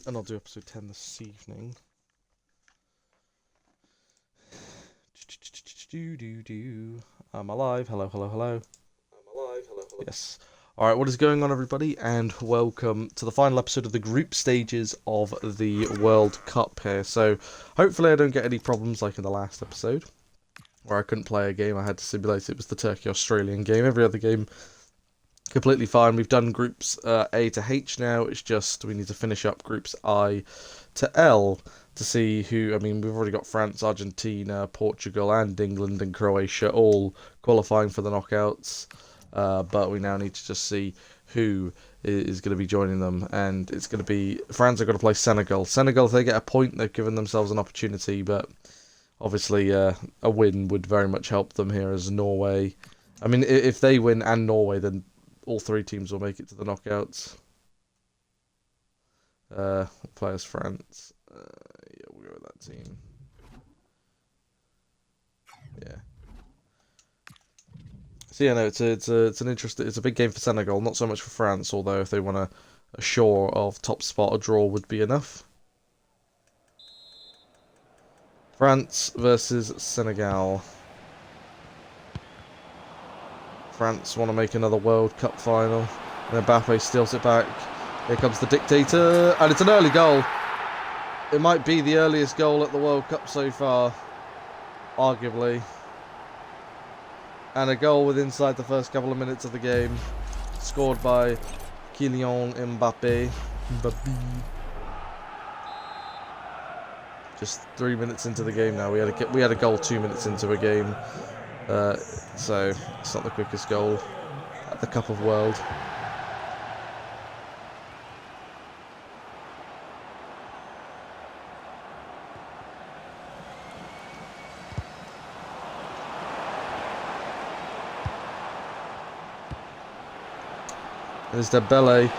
and I'll do episode 10 this evening. I'm alive. Hello, hello, hello. I'm alive. Hello, hello. Yes. Alright, what is going on, everybody? And welcome to the final episode of the group stages of the World Cup here. So, hopefully I don't get any problems like in the last episode, where I couldn't play a game. I had to simulate it was the Turkey-Australian game. Every other game, completely fine. We've done groups A to H now. It's just we need to finish up groups I to L to see who. I mean, we've already got France, Argentina, Portugal, and England and Croatia all qualifying for the knockouts. But we now need to just see who is going to be joining them, and it's going to be France are going to play Senegal. Senegal, if they get a point, they've given themselves an opportunity, but obviously a win would very much help them here as Norway. I mean, if they win and Norway, then all three teams will make it to the knockouts. We'll play as France. Yeah, we'll go with that team. Yeah. So yeah, no, it's an interesting, it's a big game for Senegal, not so much for France. Although if they want a sure of top spot, a draw would be enough. France versus Senegal. France want to make another World Cup final, and Mbappe steals it back. Here comes the dictator, and it's an early goal. It might be the earliest goal at the World Cup so far, arguably. And a goal within inside the first couple of minutes of the game, scored by Kylian Mbappe. Just 3 minutes into the game now. We had a goal 2 minutes into a game, so it's not the quickest goal at the Cup of World. There's Dembele,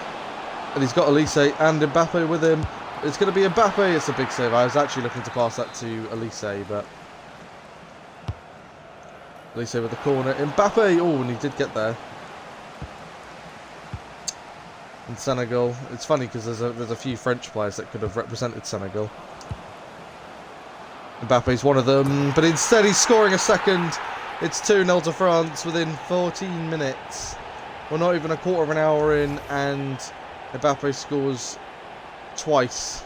and he's got Elise and Mbappe with him. It's going to be Mbappe. It's a big save. I was actually looking to pass that to Elise, but Elise with the corner. Mbappe, oh, and he did get there. And Senegal, it's funny because there's a few French players that could have represented Senegal. Mbappe's one of them, but instead he's scoring a second. It's 2-0 to France within 14 minutes. We're not even a quarter of an hour in, and Mbappe scores twice.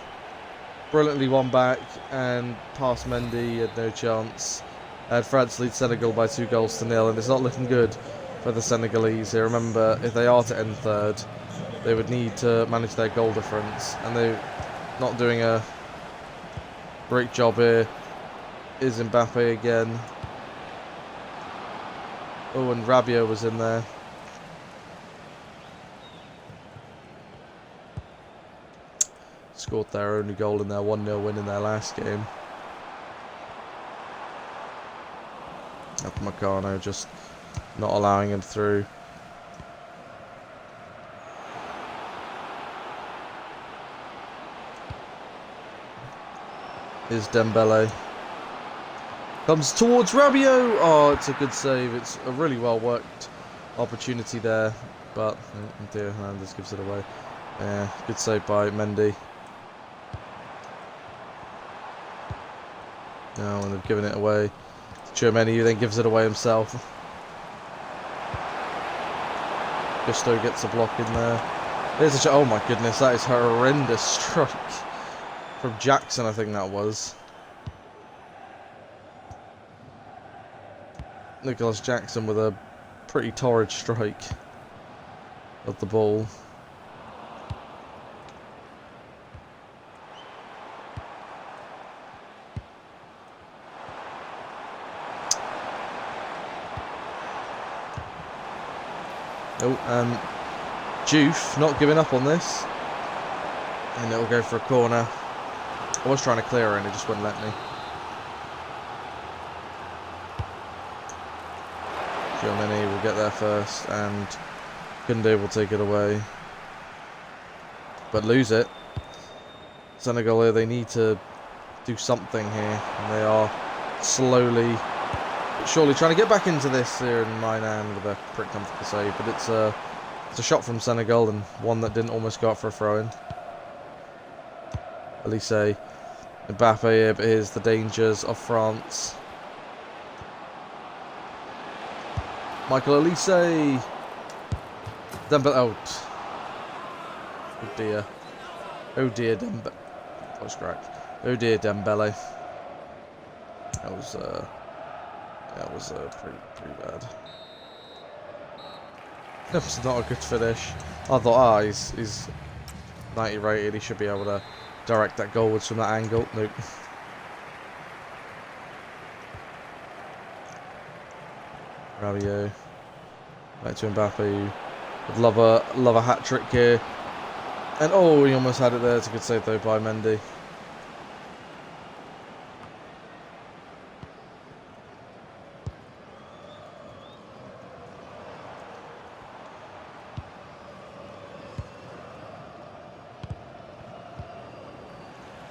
Brilliantly won back, and past Mendy had no chance. And France lead Senegal by 2-0, and it's not looking good for the Senegalese here. Remember, if they are to end third, they would need to manage their goal difference, and they're not doing a great job here. Is Mbappe again. Oh, and Rabiot was in there. Scored their only goal in their 1-0 win in their last game. Upamecano just not allowing him through. Here's Dembele. Comes towards Rabiot. Oh, it's a good save. It's a really well worked opportunity there, but Theo Hernandez gives it away. Yeah, good save by Mendy. No, and they've given it away. Tchouameni, who then gives it away himself. Gusto gets a block in there. There's a oh my goodness, that is a horrendous strike from Jackson, I think that was. Nicholas Jackson with a pretty torrid strike of the ball. Oh, Juve not giving up on this. And it'll go for a corner. I was trying to clear her and it just wouldn't let me. Tchouameni will get there first, and Koundé will take it away. But lose it. Senegal here, they need to do something here. And they are slowly but surely trying to get back into this here in Mainan with a pretty comfortable save. But it's a shot from Senegal, and one that didn't almost go up for a throw-in. Elise. Mbappe here, but here's the dangers of France. Michael Elise. Dembele out. Oh dear. Oh dear, Dembele. That was correct. Oh dear, Dembele. That was pretty bad. That was not a good finish. I thought, he's 90 rated. He should be able to direct that goalwards from that angle. Nope. Rabiot. Back to Mbappe. Would love a hat trick here. And oh, he almost had it there. It's a good save though by Mendy.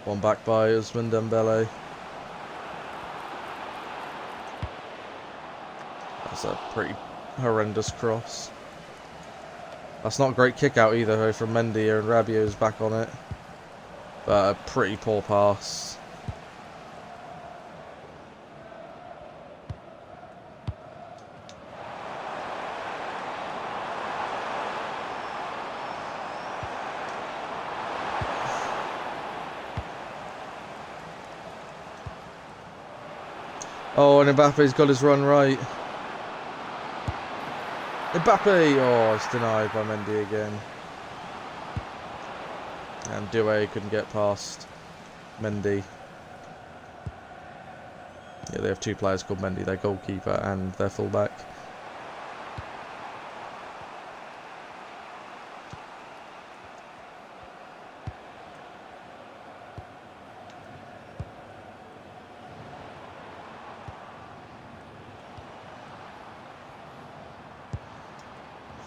One back by Ousmane Dembele. That's a pretty horrendous cross. That's not a great kick out either though from Mendy here, and Rabiot's back on it. But a pretty poor pass. Oh, and Mbappe's got his run right. Mbappe! Oh, it's denied by Mendy again. And Doué couldn't get past Mendy. Yeah, they have two players called Mendy, their goalkeeper and their fullback.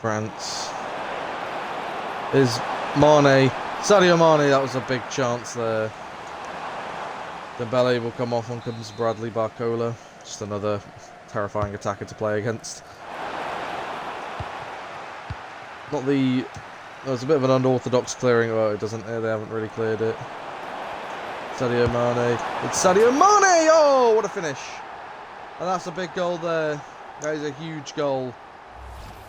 France is Mane. Sadio Mane, that was a big chance there. Dembele will come off, on comes Bradley Barcola. Just another terrifying attacker to play against. Not the... There was a bit of an unorthodox clearing. Oh, it doesn't... They haven't really cleared it. Sadio Mane. It's Sadio Mane! Oh, what a finish. And that's a big goal there. That is a huge goal.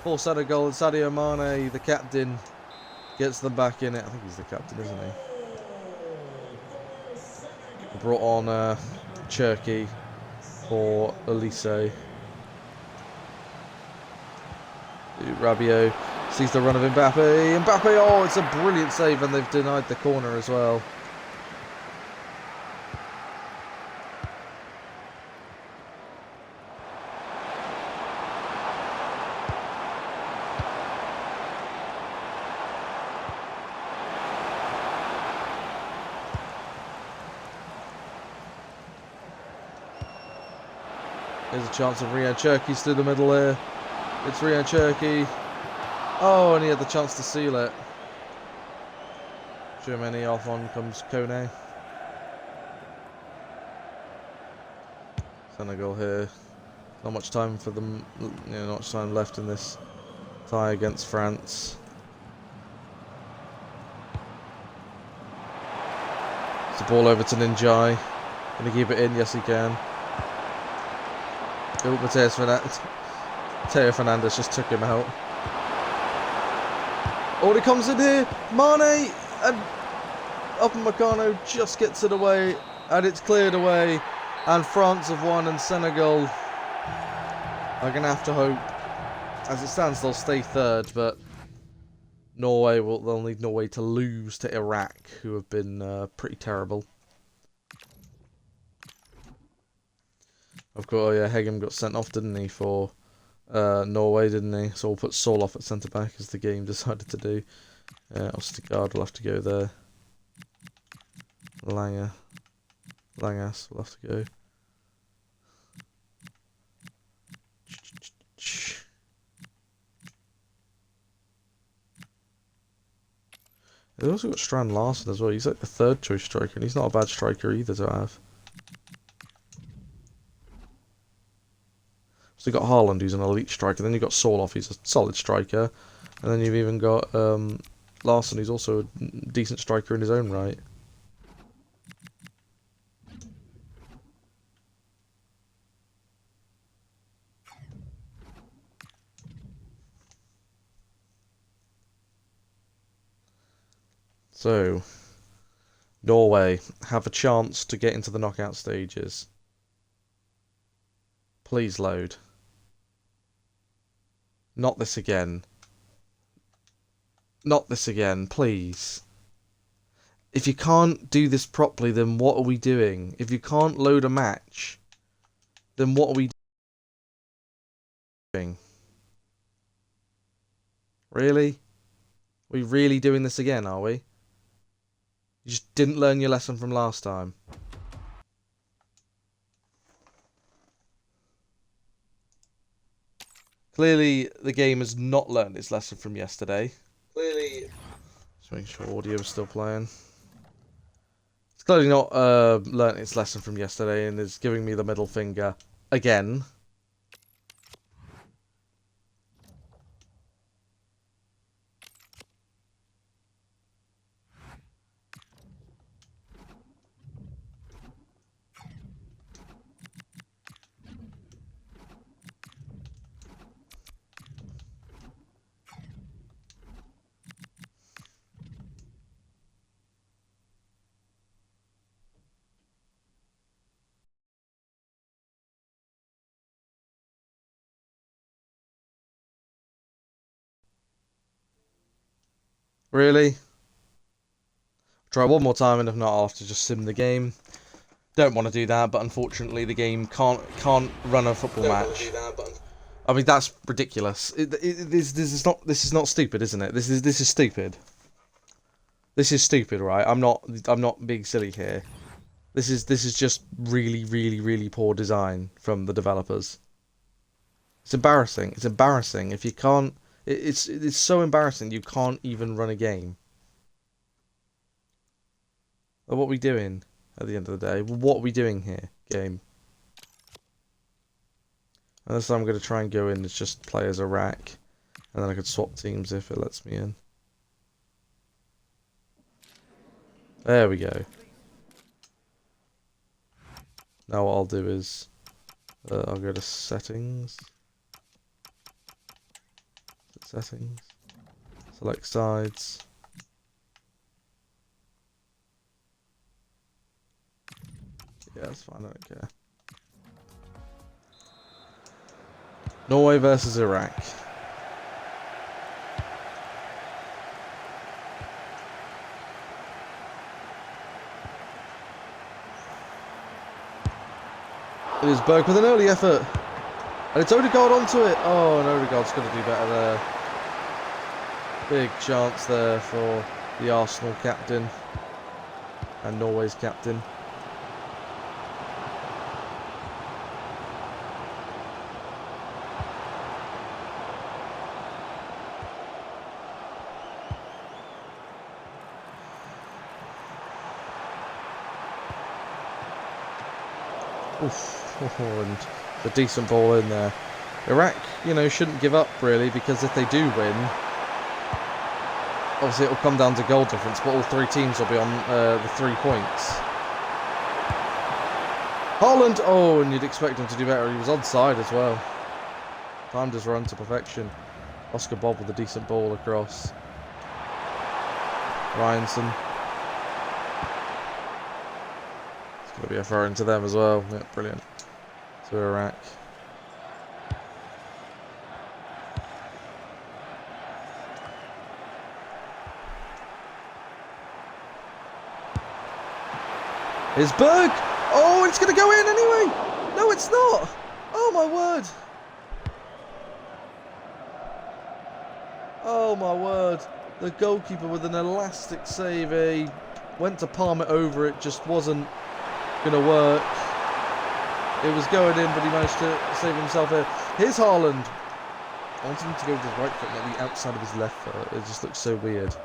For Senegal, and Sadio Mane, the captain, gets them back in it. I think he's the captain, isn't he? Brought on Cherki for Elise. Rabiot sees the run of Mbappe. Mbappe, oh, it's a brilliant save, and they've denied the corner as well. There's a chance of Ryan Cherki's through the middle here. It's Ryan Cherki. Oh, and he had the chance to seal it. Germany off, on comes Kone. Senegal here. Not much time for them. Not much time left in this tie against France. It's the ball over to Ninjai. Can he keep it in? Yes, he can. Oh, Teo Fernandez just took him out. Oh, he comes in here. Mane and Upamecano just gets it away, and it's cleared away. And France have won, and Senegal are going to have to hope. As it stands, they'll stay third, but they'll need Norway to lose to Iraq, who have been pretty terrible. Of course, yeah, Hegem got sent off, didn't he, for Norway, didn't he? So we'll put Saul off at centre-back, as the game decided to do. Ostigard will have to go there. Langas will have to go. They've also got Strand Larsen as well. He's like the third choice striker, and he's not a bad striker either to have. So you've got Haaland, who's an elite striker. Then you've got Sorloth, who's a solid striker. And then you've even got Larsen, who's also a decent striker in his own right. So, Norway have a chance to get into the knockout stages. Please load. Not this again. Not this again, please. If you can't do this properly, then what are we doing? If you can't load a match, then what are we doing? Really? We really doing this again, are we? You just didn't learn your lesson from last time. Clearly, the game has not learned its lesson from yesterday. Just making sure audio is still playing. It's clearly not learnt its lesson from yesterday and is giving me the middle finger again. Really? Try one more time, and if not, I'll have to just sim the game. Don't want to do that, but unfortunately the game can't run a football match. I mean, that's ridiculous. This is not stupid, isn't it? This is stupid. This is stupid, right? I'm not being silly here. This is just really poor design from the developers. It's embarrassing. It's embarrassing if you can't. It's so embarrassing you can't even run a game. What are we doing at the end of the day? What are we doing here, game? Unless I'm going to try and go in as just play as Iraq, and then I could swap teams if it lets me in. There we go. Now what I'll do is I'll go to settings. Settings. Select sides. Yeah, that's fine, I don't care. Norway versus Iraq. It is Berg with an early effort. And it's Odegaard onto it. Oh, and Odegaard's going to do better there. Big chance there for the Arsenal captain. And Norway's captain. Oof, and a decent ball in there. Iraq, you know, shouldn't give up really, because if they do win, obviously it will come down to goal difference, but all three teams will be on the 3 points. Haaland, oh, and you'd expect him to do better. He was onside as well. Timed his run to perfection. Oscar Bob with a decent ball across. Ryanson. Going to be a throw into them as well. Yeah, brilliant. To Iraq. Here's Berg. Oh, it's going to go in anyway. No, it's not. Oh, my word. Oh, my word. The goalkeeper with an elastic save. He went to palm it over. It just wasn't going to work. It was going in, but he managed to save himself here. Here's Haaland. I wanted him to go with his right foot, not the outside of his left foot. It just looks so weird.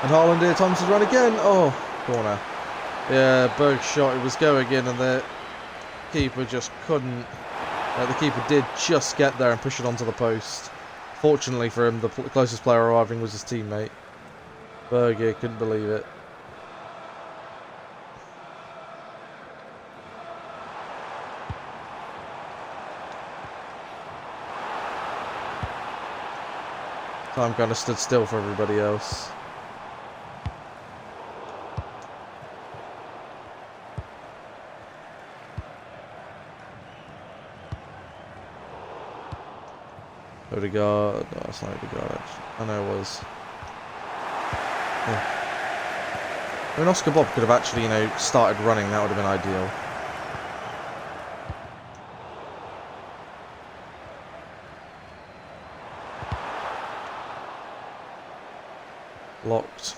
And Haaland here, Thompson's run again. Oh, corner. Yeah, Berg's shot, it was going in, and the keeper just couldn't. The keeper did just get there and push it onto the post. Fortunately for him, the closest player arriving was his teammate. Berg here couldn't believe it. Time kind of stood still for everybody else. Odegaard. No, it's not Odegaard, actually. I know it was. Yeah. I mean, Oscar Bob could have actually, you know, started running. That would have been ideal. Locked.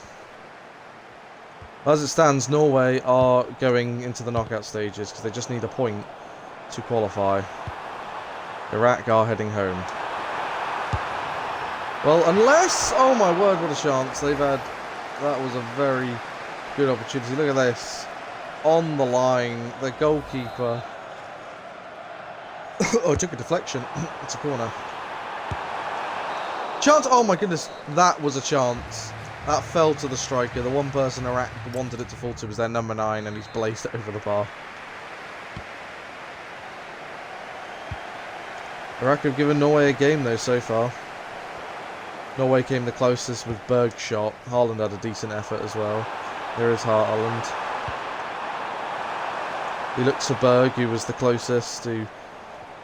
As it stands, Norway are going into the knockout stages because they just need a point to qualify. Iraq are heading home. Well, unless... Oh my word, what a chance they've had. That was a very good opportunity. Look at this. On the line, the goalkeeper... oh, took a deflection. It's a corner. Chance! Oh my goodness, that was a chance. That fell to the striker. The one person Iraq wanted it to fall to was their number 9, and he's blazed it over the bar. Iraq have given Norway a game though so far. Norway came the closest with Berg's shot. Haaland had a decent effort as well. There is Haaland. He looks for Berg, who was the closest, who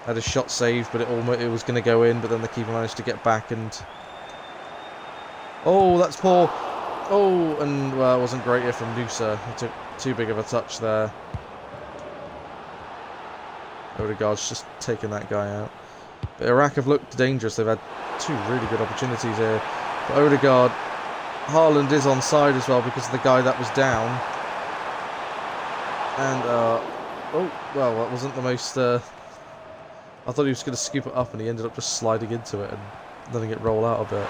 had his shot saved, but it was going to go in, but then the keeper managed to get back and... Oh, that's poor. Oh, and well, it wasn't great here from Nusa. He took too big of a touch there. Odegaard's just taken that guy out. But Iraq have looked dangerous. They've had 2 really good opportunities here. But Odegaard, Haaland is onside as well because of the guy that was down. And, oh, well, that wasn't the most, I thought he was going to scoop it up and he ended up just sliding into it and letting it roll out a bit.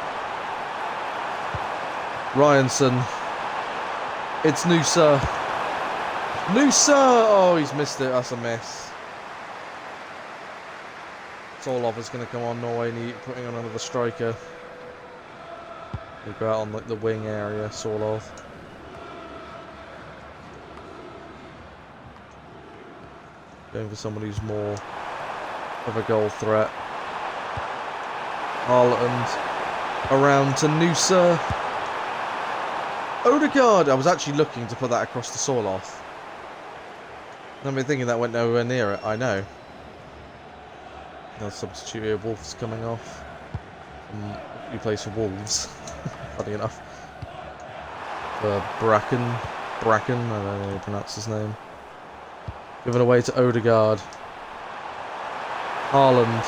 Ryanson. It's Nusa. Nusa! Oh, he's missed it. That's a miss. Solov is going to come on. Norway putting on another striker. We'll go out on like the wing area. Solov. Going for someone who's more of a goal threat. Haaland around to Nusa. Odegaard! I was actually looking to put that across the Solov. I've been thinking that went nowhere near it. I know. No substitute here. Wolves coming off. He plays for Wolves. Funny enough. Bracken. I don't know how to pronounce his name. Given away to Odegaard. Haaland.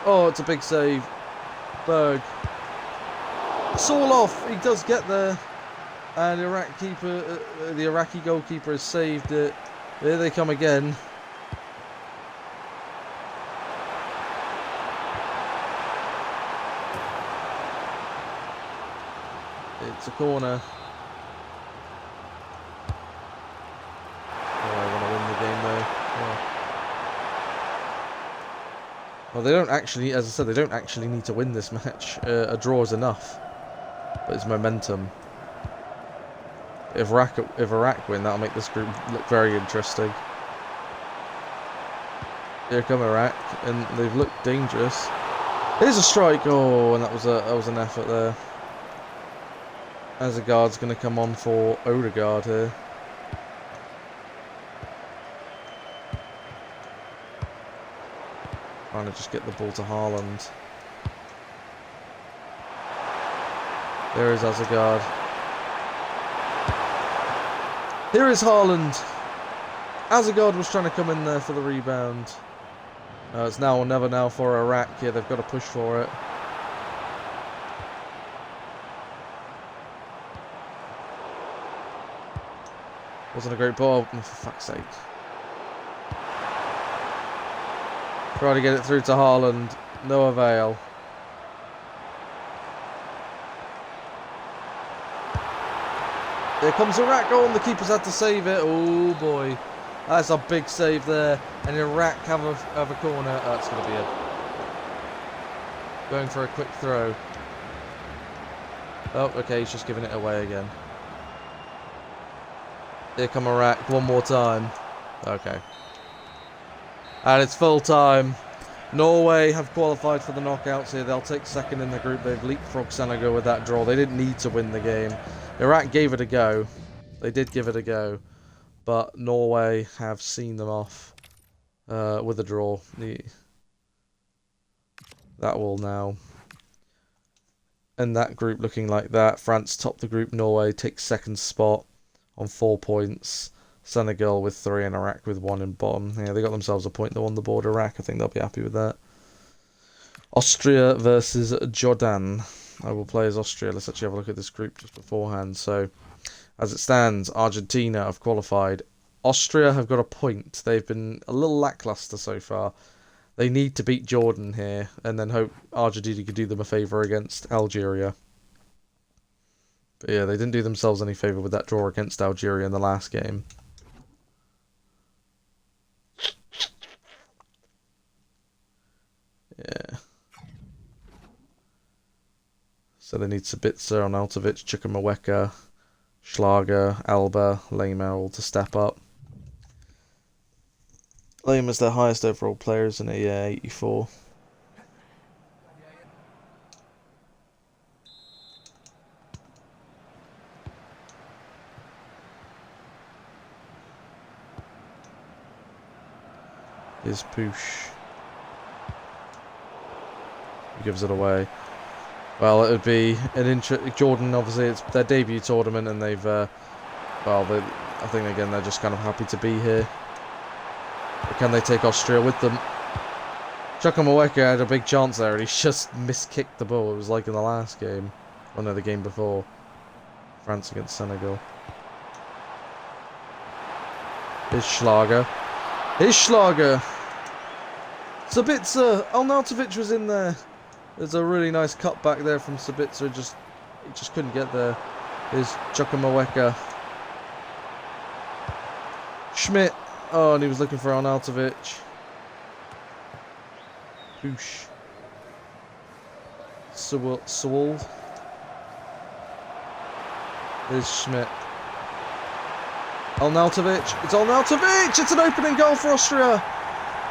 Oh, it's a big save. Berg. Solov. He does get there. And the Iraqi goalkeeper has saved it. Here they come again. It's a corner. Oh, I want to win the game though. Yeah. Well, they don't actually, as I said, they don't actually need to win this match. A draw is enough. But it's momentum. If Iraq win, that'll make this group look very interesting. Here come Iraq, and they've looked dangerous. Here's a strike. Oh, and that was an effort there. Azagard's going to come on for Odegaard here. Trying to just get the ball to Haaland. There is Azagard. Here is Haaland. Azagard was trying to come in there for the rebound. It's now or never now for Iraq. Yeah, they've got to push for it. Wasn't a great ball, for fuck's sake. Try to get it through to Haaland. No avail. Here comes Iraq on. The keeper's had to save it. Oh boy. That's a big save there. And Iraq have a corner. Oh, that's going to be it. Going for a quick throw. Oh, okay. He's just giving it away again. Here come Iraq one more time. Okay. And it's full time. Norway have qualified for the knockouts here. They'll take second in the group. They've leapfrogged Senegal with that draw. They didn't need to win the game. Iraq gave it a go. They did give it a go. But Norway have seen them off with a draw. That will now end that group looking like that. France top the group. Norway takes second spot on 4 points. Senegal with 3 and Iraq with 1 in bottom. Yeah, they got themselves a point though on the board. Iraq, I think they'll be happy with that. Austria versus Jordan. I will play as Austria. Let's actually have a look at this group just beforehand. So, as it stands, Argentina have qualified. Austria have got a point. They've been a little lackluster so far. They need to beat Jordan here and then hope Argentina could do them a favour against Algeria. But yeah, they didn't do themselves any favour with that draw against Algeria in the last game. Yeah. So they need Sabitzer, Arnautovic, Chukwuemeka, Schlager, Alba, Lema all to step up. Lema's their highest overall player, isn't he? Yeah, 84. Here's Poosh. He gives it away. Well, it would be an Jordan, obviously, it's their debut tournament, and they've, I think, again, they're just kind of happy to be here. But can they take Austria with them? Chukwuemeka had a big chance there, and he's just miskicked the ball. It was like in the last game. Oh, no, the game before. France against Senegal. Here's Schlager. Here's Schlager! Sabitzer! Arnautovic was in there. There's a really nice cut back there from Sabitzer. He just couldn't get there. Here's Chukwuemeka. Schmidt. Oh, and he was looking for Arnautovic. Poosh. Sewell. There's Schmidt. Arnautovic. It's Arnautovic! It's an opening goal for Austria!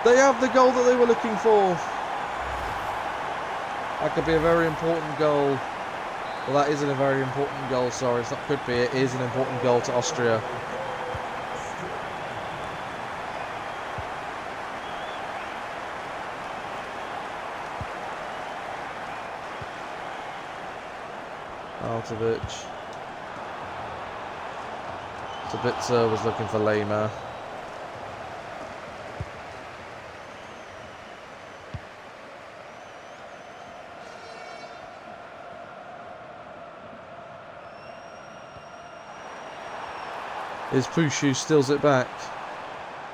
They have the goal that they were looking for. That could be a very important goal. Well, that isn't a very important goal, sorry. It's not could be, it is an important goal to Austria. Arnautovic. Sabitzer was looking for Lema. Is Pushu steals it back.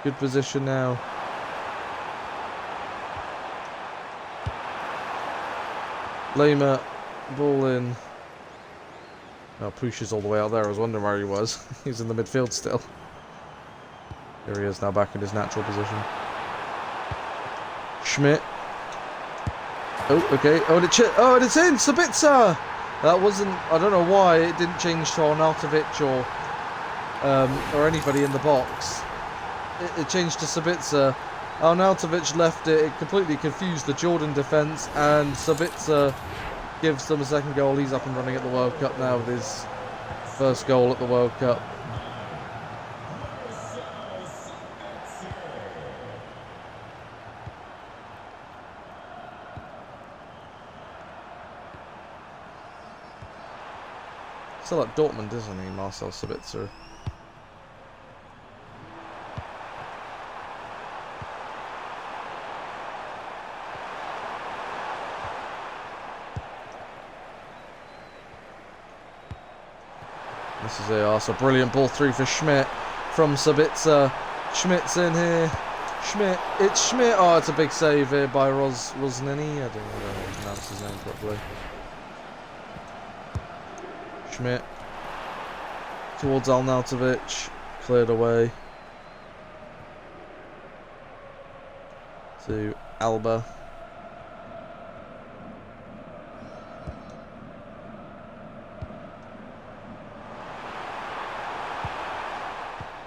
Good position now. Lema, ball in. Oh, Pushu's all the way out there. I was wondering where he was. He's in the midfield still. Here he is now, back in his natural position. Schmidt. Oh, okay. Oh, and it's in! Sabitzer! That wasn't... I don't know why it didn't change to Arnautovic or anybody in the box. It changed to Sabitzer. Arnautovic left it. It completely confused the Jordan defence, and Sabitzer gives them a second goal. He's up and running at the World Cup now with his first goal at the World Cup. Still at Dortmund, isn't he, Marcel Sabitzer? This is a brilliant ball through for Schmidt from Sabitzer. Schmidt's in here. It's Schmidt. Oh, it's a big save here by Rosnini. I don't know how to pronounce his name properly. Schmidt towards Arnautovic, cleared away to Alba.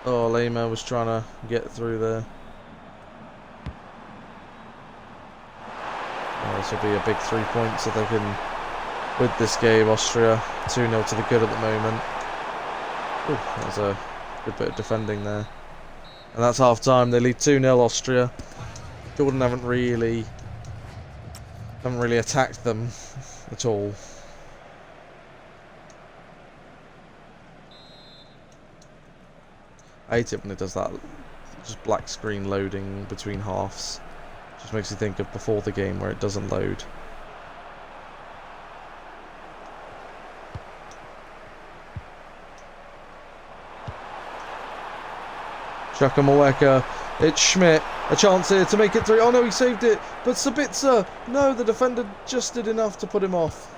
Oh, Lema was trying to get through there. This will be a big 3 points if they can win this game. Austria 2-0 to the good at the moment. Ooh, that was a good bit of defending there. And that's half time. They lead 2-0 Austria. Jordan haven't really attacked them at all. I hate it when it does that. Just black screen loading between halves. Just makes you think of before the game where it doesn't load. Chukwuemeka, it's Schmidt, a chance here to make it 3. Oh no, he saved it, but Sabitzer, no, the defender just did enough to put him off.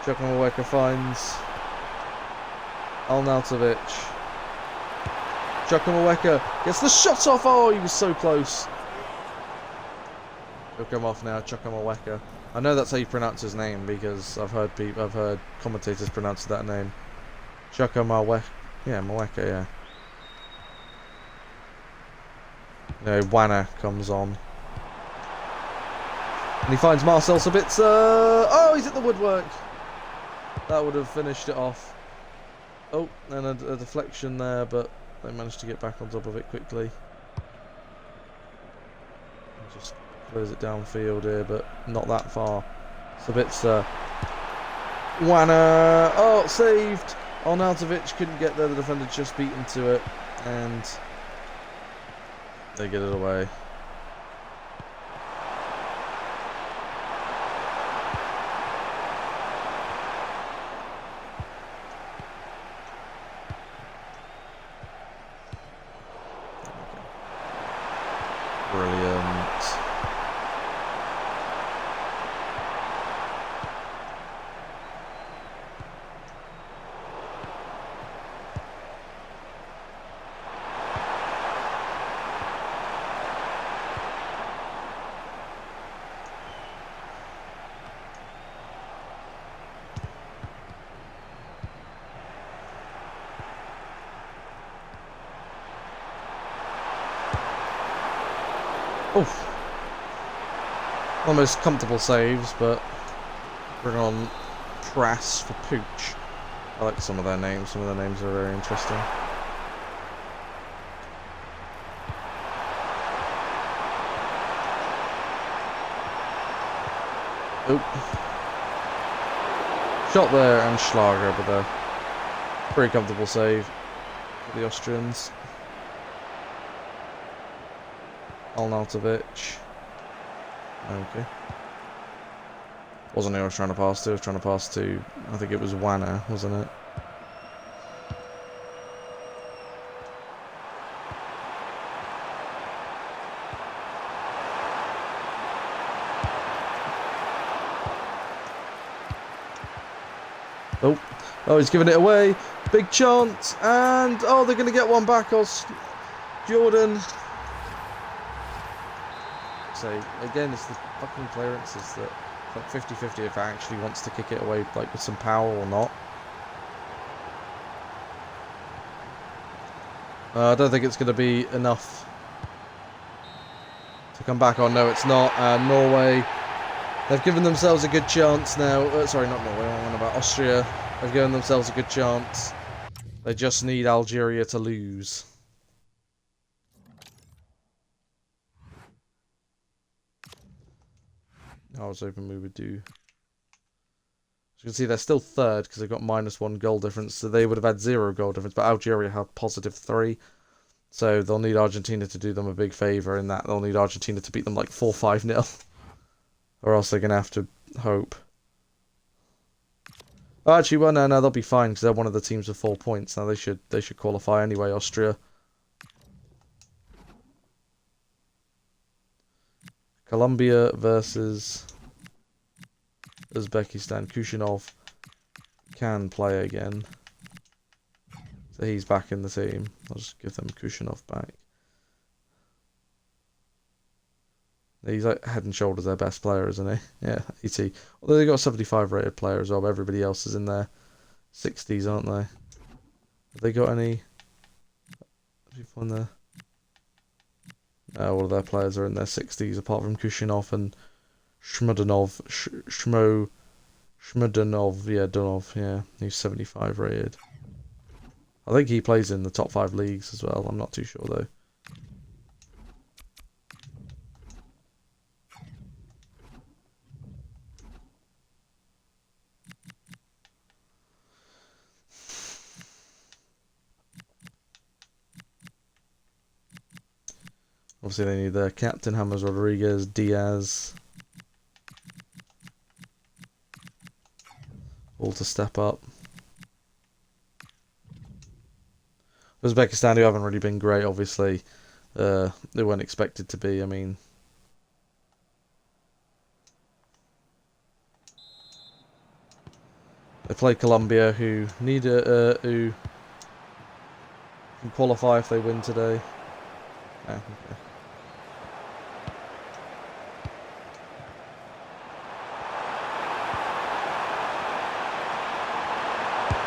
Chukwuemeka finds Arnautovic. Chukwuemeka gets the shot off. Oh, he was so close. He'll come off now. Chukwuemeka. I know that's how you pronounce his name because I've heard commentators pronounce that name. Chukwuemeka. Yeah, Mweka. Yeah. No, Wana comes on. And he finds Marcel Sabitzer. Oh, he's at the woodwork. That would have finished it off. Oh, and a deflection there, but they managed to get back on top of it quickly. Just close it downfield here, but not that far. Sabitzer. Wana. Oh, saved. Arnautovic couldn't get there. The defender just beat him to it. And they get it away. Brilliant. Oof. Almost comfortable saves, but bring on Prass for Pooch. I like some of their names. Some of their names are very interesting. Oop. Shot there and Schlager, but a pretty comfortable save for the Austrians. Arnautovic. Okay. Wasn't who I was trying to pass to. I was trying to pass to, I think it was Wana, wasn't it? Oh, he's giving it away. Big chance. And, oh, they're going to get one back. Jordan. So, again, it's the fucking clearances that, like 50-50 if I actually wants to kick it away, like, with some power or not. I don't think it's going to be enough to come back on. No, it's not. Norway, they've given themselves a good chance now. Sorry, not Norway, I'm on about Austria. They've given themselves a good chance. They just need Algeria to lose. I was hoping we would do. As you can see, they're still third because they've got -1 goal difference. So they would have had 0 goal difference, but Algeria have +3. So they'll need Argentina to do them a big favour in that. They'll need Argentina to beat them like 4-5-0. Or else they're going to have to hope. Oh, actually, well, no, they'll be fine because they're one of the teams with 4 points. Now they should qualify anyway, Austria. Colombia versus Uzbekistan. Kushinov can play again. So he's back in the team. I'll just give them Kushinov back. He's like head and shoulders their best player, isn't he? Yeah, ET. Although they got a 75 rated player as well, but everybody else is in their 60s, aren't they? Have they got any people in there? No, all of their players are in their 60s, apart from Kushinov and Shmudanov, yeah, Dunov, yeah, he's 75 rated. I think he plays in the top 5 leagues as well, I'm not too sure though. Obviously they need their captain, James Rodriguez, Diaz, all to step up. Uzbekistan, who haven't really been great, obviously. They weren't expected to be, I mean. They play Colombia, who need who can qualify if they win today. Oh, okay.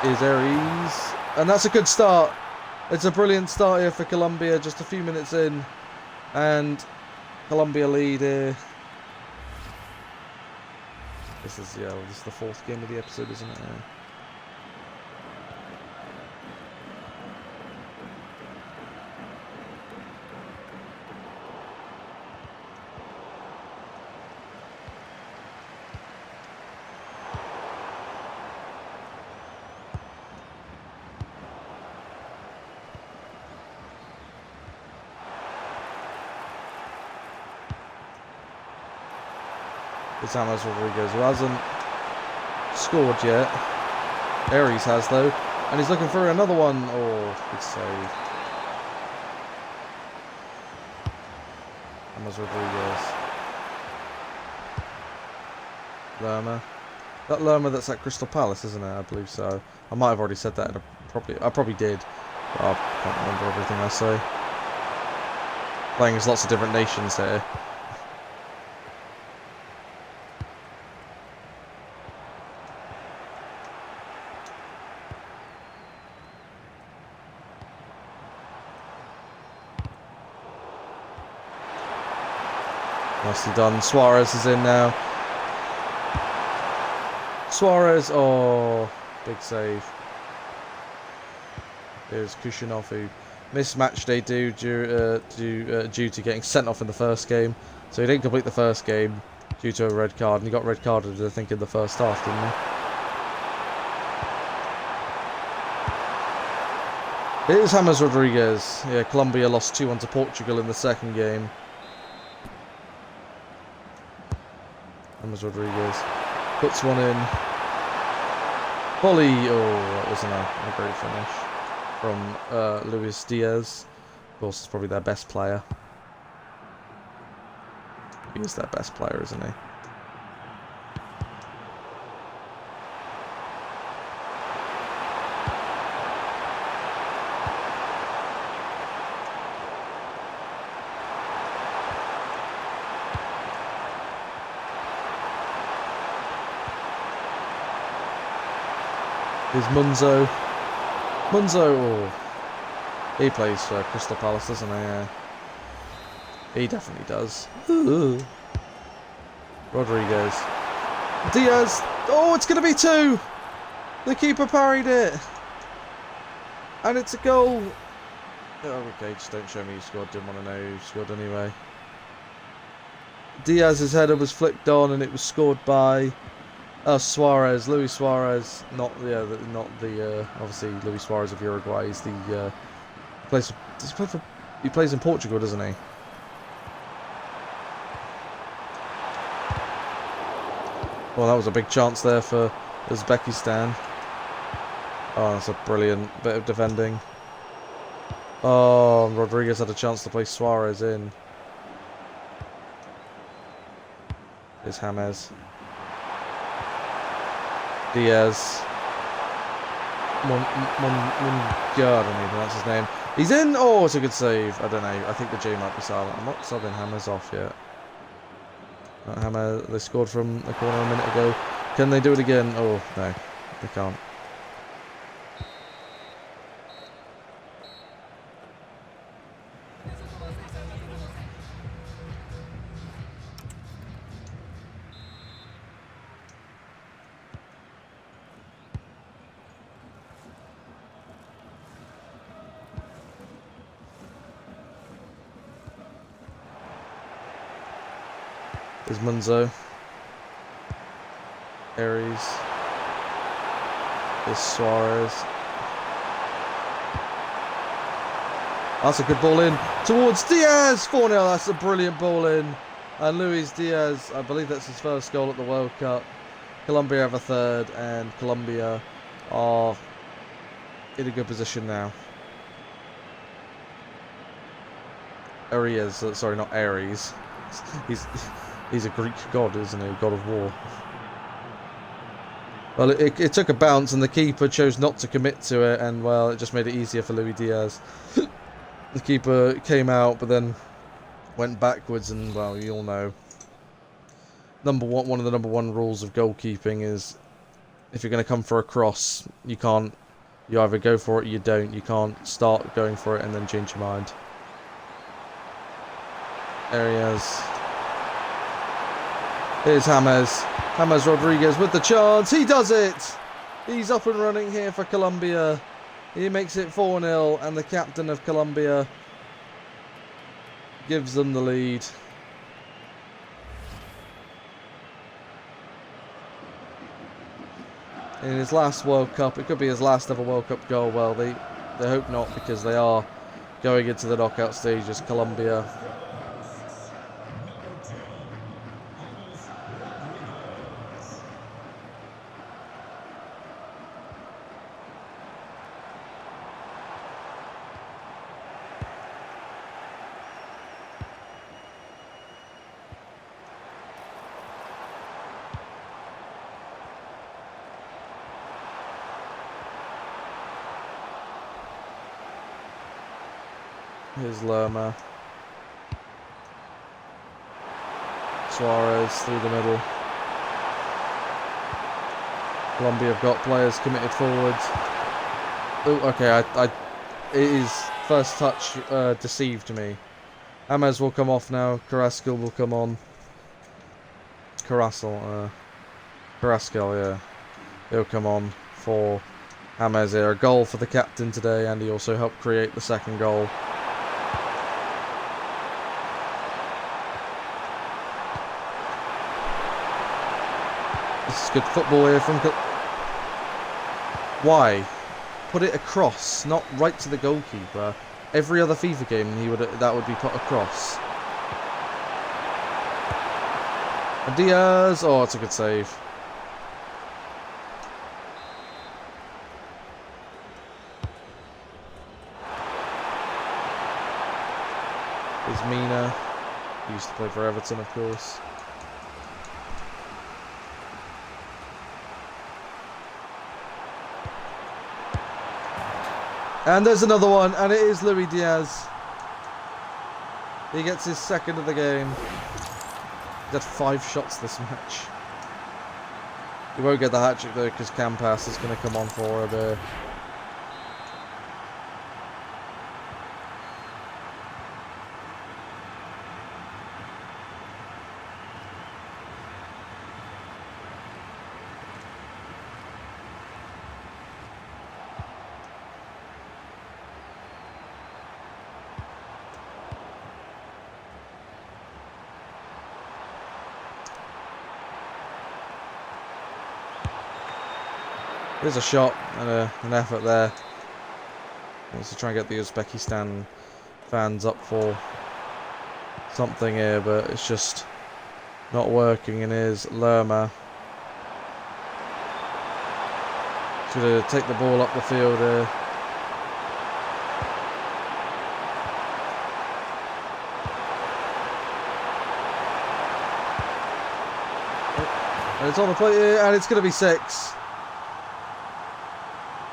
Is Aries, and that's a good start. It's a brilliant start here for Colombia, just a few minutes in, and Colombia lead here. This is this is the 4th game of the episode, isn't it? Yeah. It's James Rodriguez, who hasn't scored yet. Aries has though, and he's looking for another one. Oh, good save. James Rodriguez. Lerma. That Lerma that's at Crystal Palace, isn't it? I believe so. I might have already said that in I probably did. But I can't remember everything I say. Playing as lots of different nations here. Nicely done. Suarez is in now. Suarez, oh, big save. Here's Kushinov, who missed match day due to getting sent off in the first game. So he didn't complete the first game due to a red card, and he got red carded, I think, in the first half, didn't he? Here's James Rodriguez. Yeah, Colombia lost 2-1 to Portugal in the second game. James Rodriguez puts one in. Volley. Oh, that wasn't a great finish from Luis Diaz. Of course, it's probably their best player. He is their best player, isn't he? Is Munzo. Oh, he plays for Crystal Palace, doesn't he? Yeah. He definitely does. Ooh. Rodriguez. Diaz. Oh, it's going to be 2. The keeper parried it. And it's a goal. Oh, okay, just don't show me who scored. Didn't want to know who scored anyway. Diaz's header was flicked on and it was scored by... Suarez, Luis Suarez, obviously Luis Suarez of Uruguay is the he plays in Portugal, doesn't he? Well, that was a big chance there for Uzbekistan. Oh, that's a brilliant bit of defending. Oh, Rodriguez had a chance to play Suarez in. Here's James. Diaz. Mungard, I think that's his name. He's in! Oh, it's a good save. I don't know. I think the J might be silent. I'm not subbing Hammers off yet. Hammer, they scored from the corner a minute ago. Can they do it again? Oh, no, they can't. There's Munzo. Aries. There's Suarez. That's a good ball in towards Diaz. 4-0. That's a brilliant ball in. And Luis Diaz, I believe that's his first goal at the World Cup. Colombia have a third, and Colombia are in a good position now. Aries, sorry, not Aries. He's a Greek god, isn't he? God of war. Well, it took a bounce, and the keeper chose not to commit to it, and, well, it just made it easier for Luis Diaz. The keeper came out, but then went backwards, and, well, you all know. One of the number one rules of goalkeeping is if you're going to come for a cross, you either go for it or you don't. You can't start going for it and then change your mind. There he is. Here's James. James Rodriguez with the chance. He does it! He's up and running here for Colombia. He makes it 4-0, and the captain of Colombia gives them the lead. In his last World Cup, it could be his last ever World Cup goal. Well, they hope not, because they are going into the knockout stages, Colombia. Here's Lerma. Suarez through the middle. Colombia have got players committed forward. Oh, okay, his first touch deceived me. James will come off now. Carrasco will come on. Carrasco, yeah. He'll come on for James here. A goal for the captain today, and he also helped create the second goal. This is good football here from... Why? Put it across, not right to the goalkeeper. Every other FIFA game, that would be put across. And Diaz, oh, it's a good save. There's Mina. He used to play for Everton, of course. And there's another one, and it is Luis Diaz. He gets his second of the game. He's had 5 shots this match. He won't get the hat-trick though, because Campas is going to come on for a bit. There's a shot and an effort there. Wants to try and get the Uzbekistan fans up for something here, but it's just not working. And here's Lerma. He's going to take the ball up the field here. And it's on the plate here, and it's going to be 6.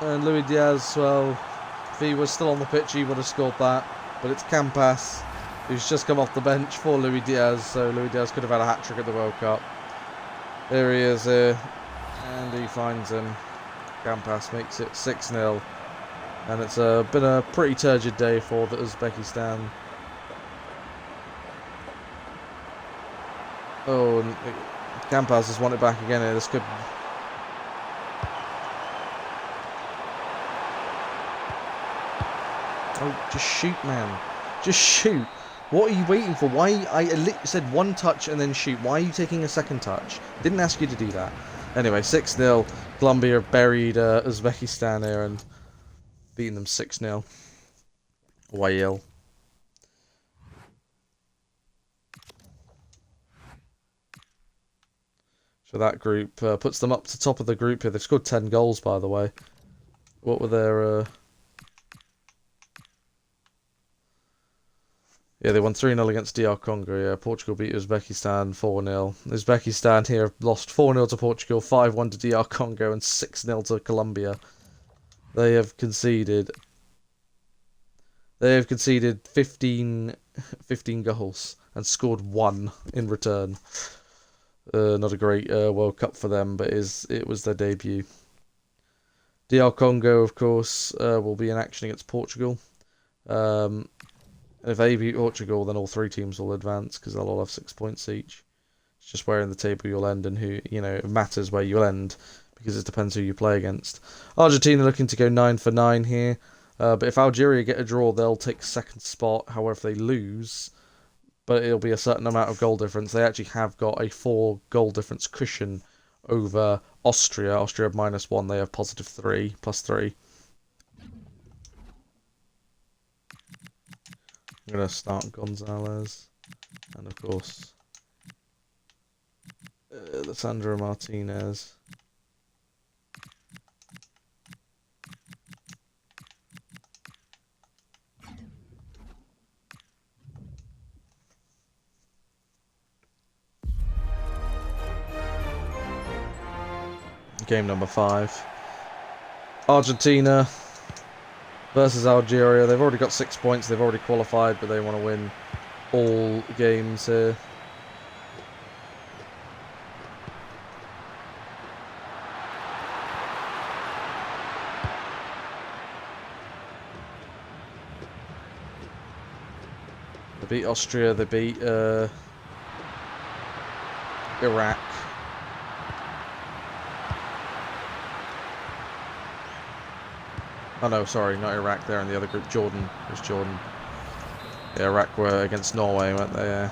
And Luis Diaz, well, if he was still on the pitch, he would have scored that. But it's Campas who's just come off the bench for Luis Diaz, so Luis Diaz could have had a hat-trick at the World Cup. There he is here, and he finds him. Campas makes it 6-0, and it's been a pretty turgid day for the Uzbekistan. Oh, and Campas has won it back again here. This could... Oh, just shoot, man. Just shoot. What are you waiting for? Why? I said one touch and then shoot. Why are you taking a second touch? Didn't ask you to do that. Anyway, 6-0. Colombia have buried Uzbekistan here and beaten them 6-0. Whale. So that group puts them up to top of the group here. They've scored 10 goals, by the way. What were their... Yeah, they won 3-0 against DR Congo. Yeah, Portugal beat Uzbekistan 4-0. Uzbekistan here have lost 4-0 to Portugal, 5-1 to DR Congo, and 6-0 to Colombia. They have conceded 15 goals and scored 1 in return. Not a great World Cup for them, but it was their debut. DR Congo, of course, will be in action against Portugal. If they beat Portugal, then all 3 teams will advance because they'll all have 6 points each. It's just where in the table you'll end and who, it matters where you'll end because it depends who you play against. Argentina looking to go 9 for 9 here. But if Algeria get a draw, they'll take 2nd spot. However, if they lose, but it'll be a certain amount of goal difference. They actually have got a 4 goal difference cushion over Austria. Austria have -1. They have +3, +3. I'm going to start Gonzalez. And of course, Sandro Martinez. Game number 5. Argentina versus Algeria. They've already got 6 points. They've already qualified, but they want to win all games here. They beat Austria. They beat Iraq. Oh no, sorry, not Iraq. They're in the other group. Jordan. It was Jordan. Yeah, Iraq were against Norway, weren't they? Yeah.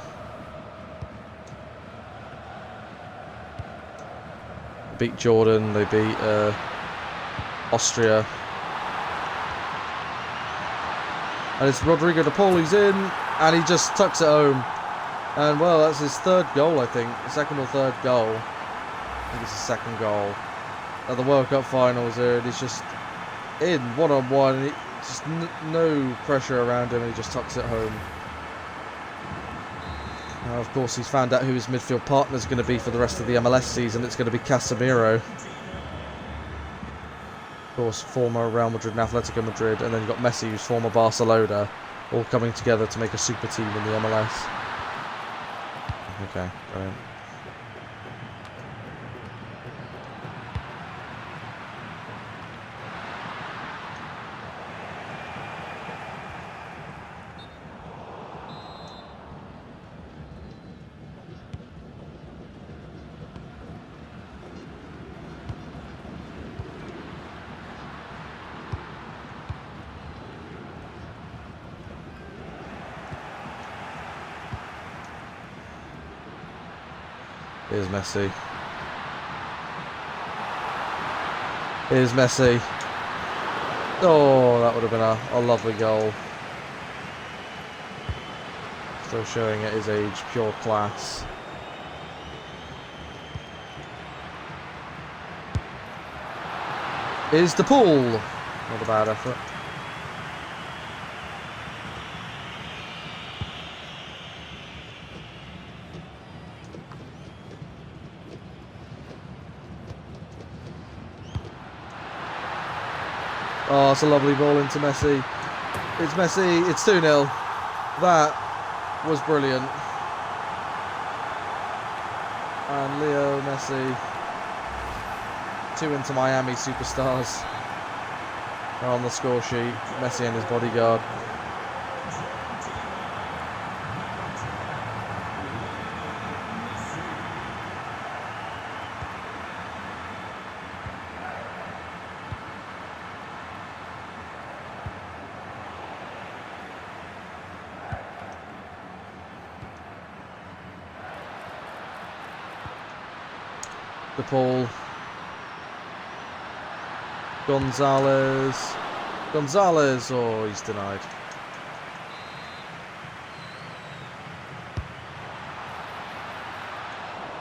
They beat Jordan. They beat Austria. And it's Rodrigo de Paul who's in, and he just tucks it home. And well, that's his 3rd goal, I think. 2nd or 3rd goal. I think it's his 2nd goal at the World Cup finals here, and he's just in one-on-one, just no pressure around him, and he just tucks it home. Now, of course, he's found out who his midfield partner is going to be for the rest of the MLS season. It's going to be Casemiro. Of course, former Real Madrid and Atletico Madrid, and then you've got Messi, who's former Barcelona, all coming together to make a super team in the MLS. Okay, brilliant. Here's Messi. Here's Messi. Oh, that would have been a lovely goal. Still showing at his age, pure class. Here's the pool. Not a bad effort. Oh, it's a lovely ball into Messi. It's Messi. It's 2-0. That was brilliant. And Leo Messi, 2 Inter Miami superstars, are on the score sheet. Messi and his bodyguard. De Paul, Gonzalez, oh, he's denied.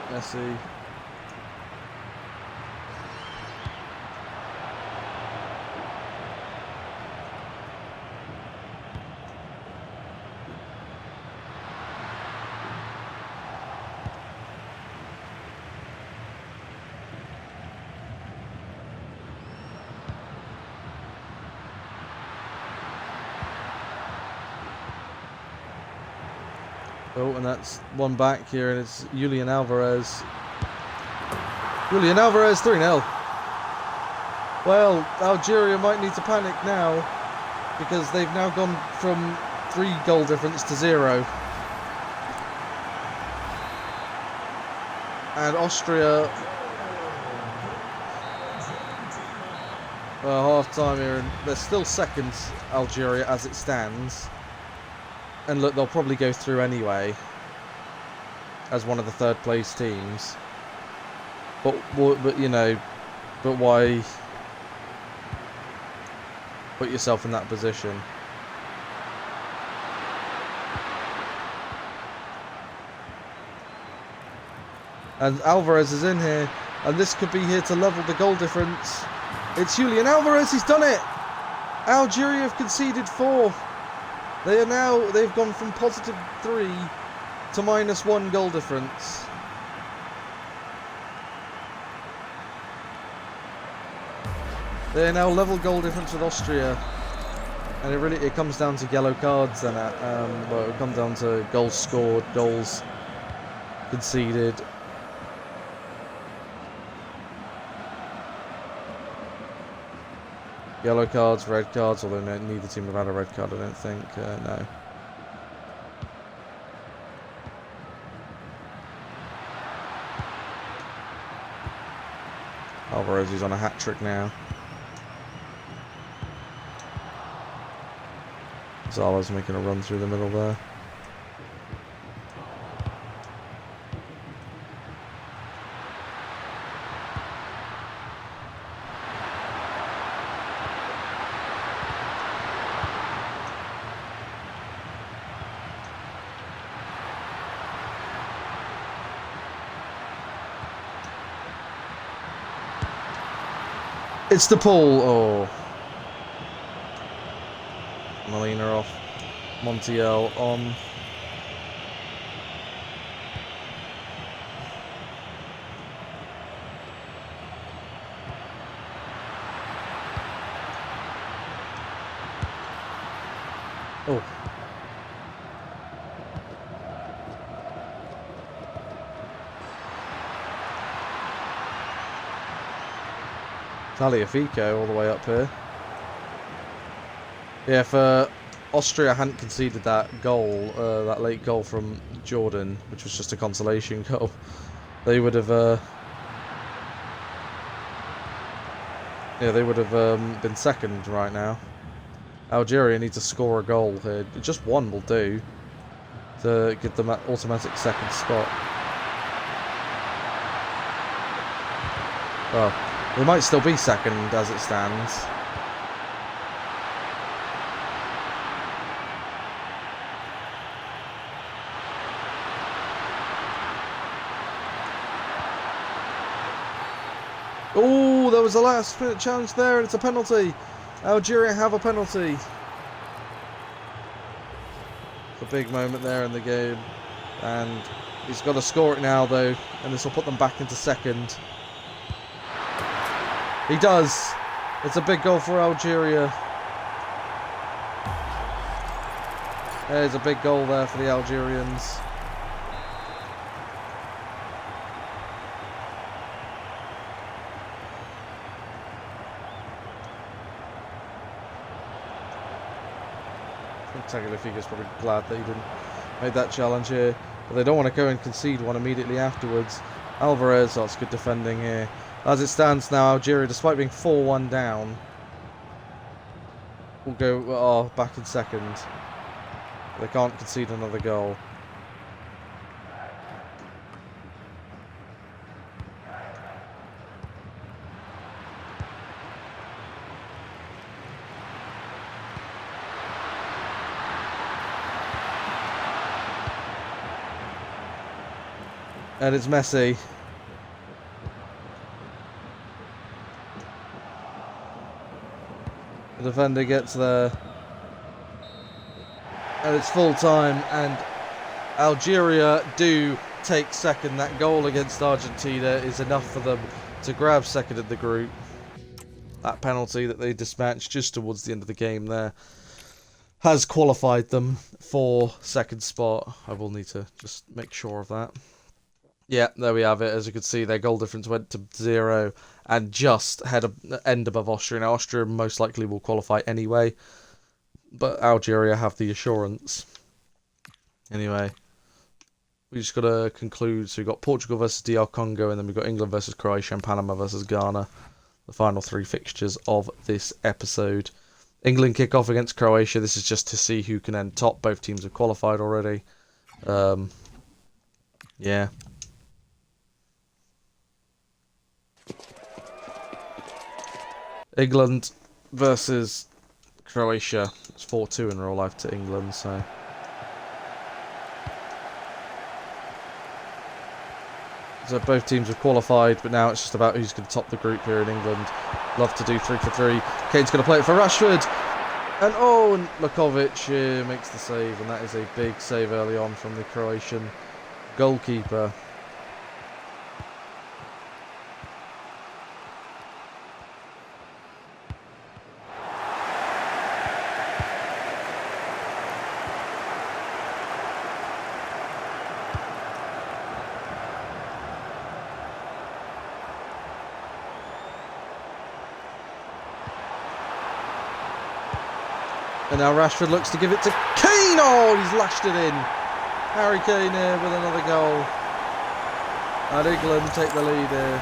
Messi. Oh, and that's one back here, and it's Julian Alvarez. Julian Alvarez, 3-0. Well, Algeria might need to panic now, because they've now gone from 3 goal difference to 0. And Austria, half time here, and they're still second, Algeria, as it stands. And look, they'll probably go through anyway as one of the third place teams. But you know, but why put yourself in that position? And Alvarez is in here, and this could be here to level the goal difference. It's Julian Alvarez, he's done it! Algeria have conceded 4. They've gone from +3 to -1 goal difference. They are now level goal difference with Austria, and it comes down to yellow cards, and well, it comes down to goals scored, goals conceded. Yellow cards, red cards, although neither team have had a red card, I don't think. No. Alvarez is on a hat-trick now. Zala's making a run through the middle there. It's De Paul. Oh. Molina off. Montiel on. Oh. Tagliafico all the way up here. Yeah, if Austria hadn't conceded that goal, that late goal from Jordan, which was just a consolation goal, they would have, been second right now. Algeria need to score a goal here. Just one will do to give them that automatic second spot. Well, they might still be second as it stands. Oh, there was a last minute chance there, and it's a penalty. Algeria have a penalty. It's a big moment there in the game, and he's got to score it now though, and this will put them back into second. He does. It's a big goal for Algeria. There's a big goal there for the Algerians. I think Tagliafico's probably glad that he didn't make that challenge here. But they don't want to go and concede one immediately afterwards. Alvarez, that's good defending here. As it stands now, Algeria, despite being 4-1 down, will go back in second. They can't concede another goal. And it's Messi. The defender gets there. And it's full time, and Algeria do take second. That goal against Argentina is enough for them to grab second in the group. That penalty that they dispatched just towards the end of the game there has qualified them for second spot. I will need to just make sure of that. Yeah, there we have it. As you can see, their goal difference went to 0 and just end above Austria. Now, Austria most likely will qualify anyway, but Algeria have the assurance. Anyway, we just got to conclude. So we've got Portugal versus DR Congo, and then we've got England versus Croatia and Panama versus Ghana. The final 3 fixtures of this episode. England kick off against Croatia. This is just to see who can end top. Both teams have qualified already. Yeah. England versus Croatia. It's 4-2 in real life to England, so... So both teams have qualified, but now it's just about who's going to top the group here in England. Love to do 3 for 3. Kane's going to play it for Rashford. And Lukovic makes the save, and that is a big save early on from the Croatian goalkeeper. And now Rashford looks to give it to Kane. Oh, he's lashed it in. Harry Kane here with another goal. And England take the lead here.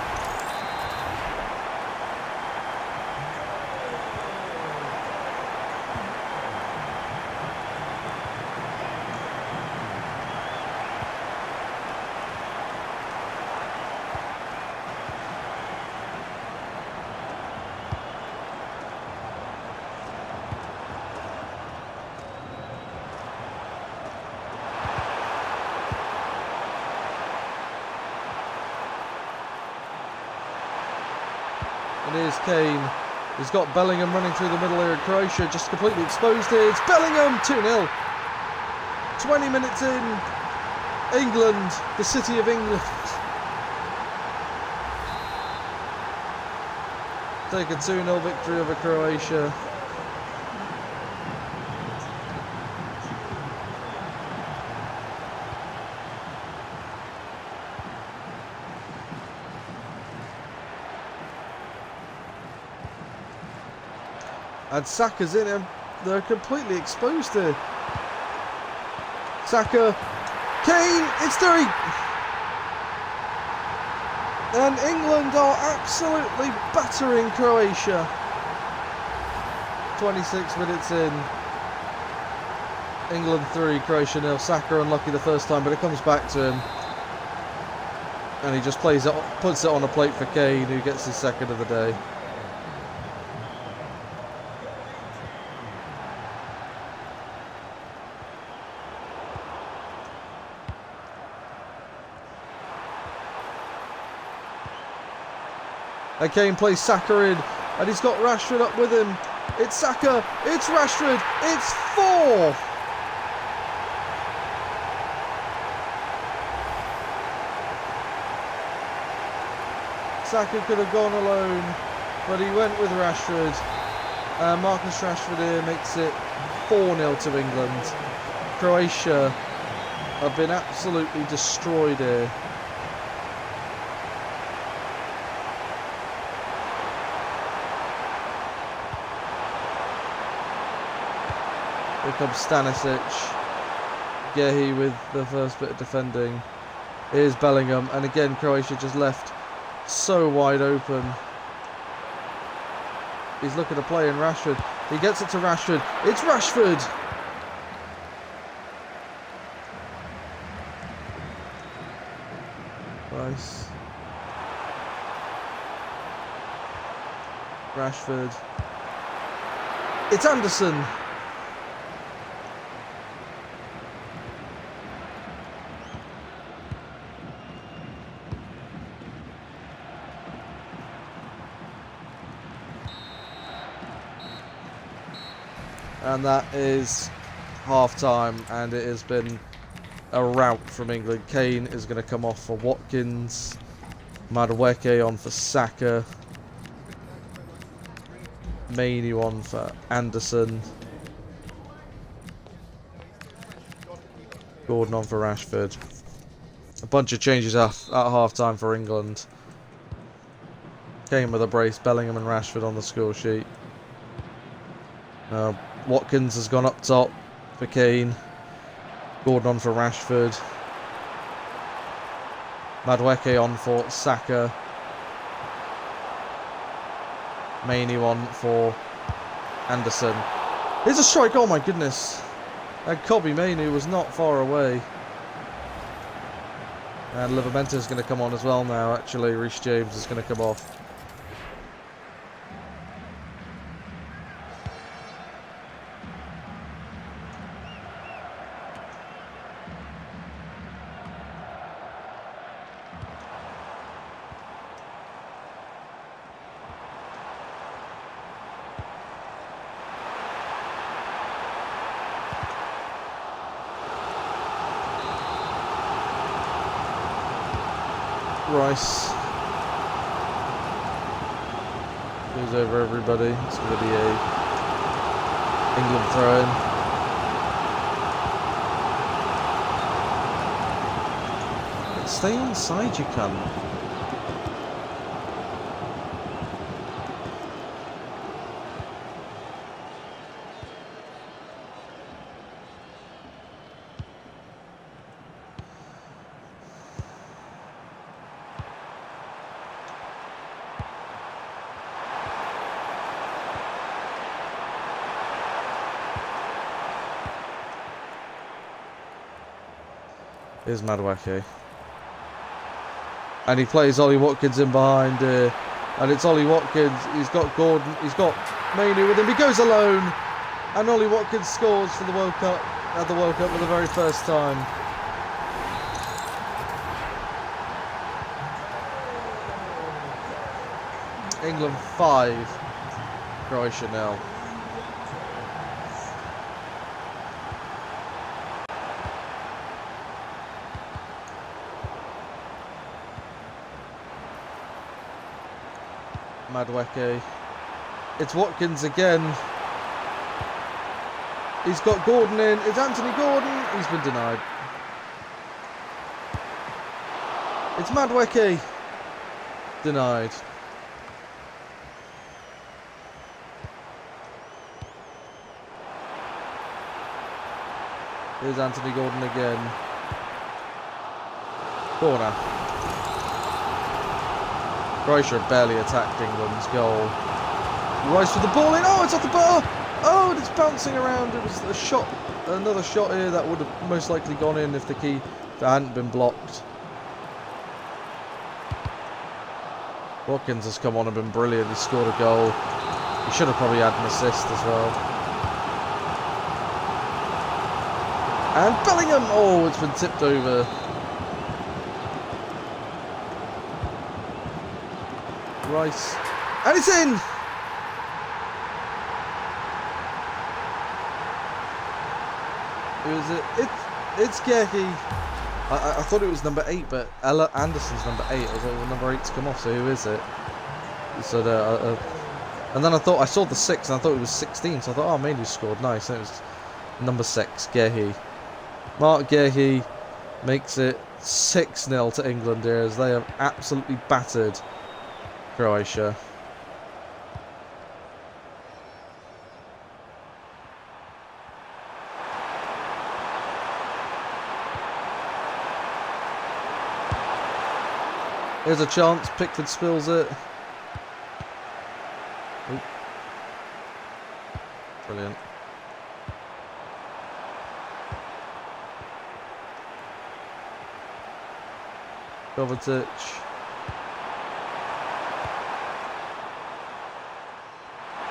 And here's Kane. He's got Bellingham running through the middle here in Croatia, just completely exposed here. It's Bellingham, 2-0. 20 minutes in. England, the city of England. Take a 2-0 victory over Croatia. And Saka's in him. They're completely exposed here. Saka. Kane. It's 3. And England are absolutely battering Croatia. 26 minutes in. England 3, Croatia 0. Saka unlucky the first time, but it comes back to him. And he just plays it, puts it on a plate for Kane, who gets his second of the day. And Kane plays Saka in, and he's got Rashford up with him. It's Saka, it's Rashford, it's 4! Saka could have gone alone, but he went with Rashford. Marcus Rashford here makes it 4-0 to England. Croatia have been absolutely destroyed here. Here comes Stanisic. Gehi with the first bit of defending. Here's Bellingham, and again Croatia just left so wide open. He's looking to play in Rashford. He gets it to Rashford. It's Rashford! Nice. Rashford. It's Anderson! And that is half-time, and it has been a rout from England. Kane is going to come off for Watkins. Madueke on for Saka. Mainoo on for Anderson. Gordon on for Rashford. A bunch of changes at half-time for England. Kane with a brace, Bellingham and Rashford on the score sheet. Watkins has gone up top for Kane. Gordon on for Rashford. Madueke on for Saka. Mainoo on for Anderson. Here's a strike, oh my goodness. And Kobbie Mainoo was not far away. And Livramento is going to come on as well now, actually. Reece James is going to come off. Rice goes over everybody. It's going to be a England throw-in. Stay inside, you cunt. Here's Madueke. And he plays Ollie Watkins in behind here. And it's Ollie Watkins. He's got Gordon. He's got Mainoo with him. He goes alone. And Ollie Watkins scores for the World Cup. At the World Cup for the very first time. England 5. Croatia 0. Madueke. It's Watkins again. He's got Gordon in. It's Anthony Gordon. He's been denied. It's Madueke. Denied. Here's Anthony Gordon again. Corner. Croatia barely attacked England's goal. Rice with the ball in. Oh, it's off the bar. Oh, and it's bouncing around. It was a shot, another shot here that would have most likely gone in if the keeper hadn't been blocked. Watkins has come on and been brilliant. He scored a goal. He should have probably had an assist as well. And Bellingham. Oh, it's been tipped over. Rice. And it's in! Who is it? It's Gehi. I thought it was number 8, but Ella Anderson's number 8. I was like, well, number 8's come off, so who is it? So and then I saw the 6, and I thought it was 16, so I thought, oh, maybe he scored. Nice. And it was number 6, Gehi. Mark Gehi makes it 6-0 to England here as they have absolutely battered Croatia. Here's a chance, Pickford spills it. Oop. Brilliant. Kovacic.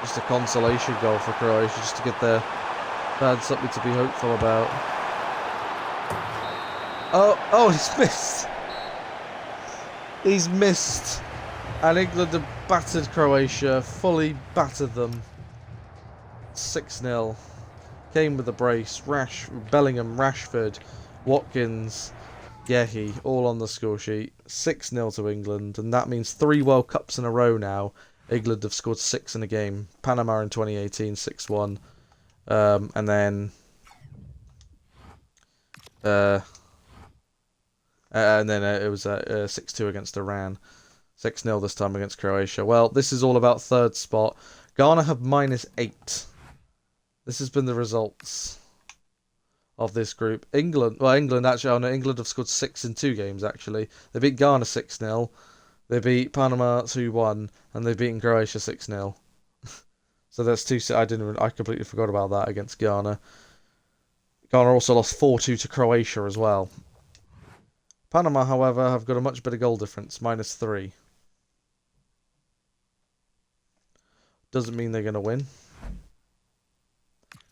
Just a consolation goal for Croatia, just to get their fans something to be hopeful about. Oh, he's missed. He's missed. And England have battered Croatia, fully battered them. 6-0. Came with a brace. Bellingham, Rashford, Watkins, Gehi, all on the score sheet. 6-0 to England, and that means 3 World Cups in a row now. England have scored 6 in a game. Panama in 2018, 6-1. And then it was 6-2 against Iran. 6-0 this time against Croatia. Well, this is all about third spot. Ghana have -8. This has been the results of this group. England have scored 6 in 2 games, actually. They beat Ghana 6-0. They beat Panama 2-1. And they've beaten Croatia 6-0. So that's 2. I completely forgot about that against Ghana. Ghana also lost 4-2 to Croatia as well. Panama, however, have got a much better goal difference, -3. Doesn't mean they're going to win.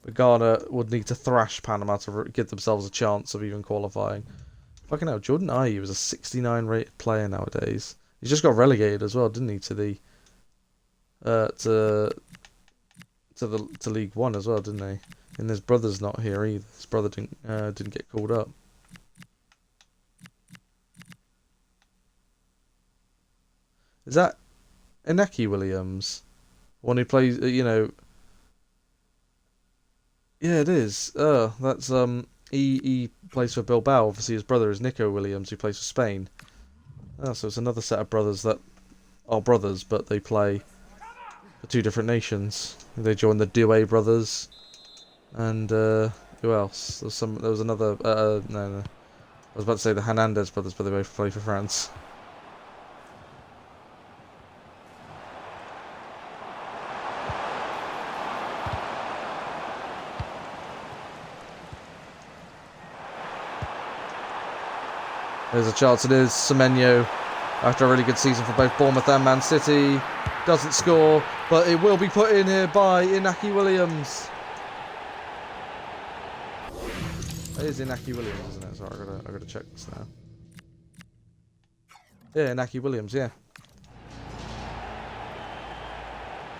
But Ghana would need to thrash Panama to give themselves a chance of even qualifying. Fucking hell, Jordan Ayew is a 69 rated player nowadays. He's just got relegated as well, didn't he, to the to League One as well, didn't he? And his brother's not here either. His brother didn't get called up. Is that Inaki Williams? One who plays, Yeah, it is. Oh, that's he plays for Bilbao. Obviously, his brother is Nico Williams, who plays for Spain. Oh, so it's another set of brothers that are brothers, but they play for 2 different nations. They joined the Douay brothers, and who else? There was another. No. I was about to say the Hernandez brothers, but they both play for France. There's a chance. It is Semenyo, after a really good season for both Bournemouth and Man City. Doesn't score, but it will be put in here by Inaki Williams. It is Inaki Williams, isn't it? Sorry, I gotta check this now. Yeah, Inaki Williams, yeah.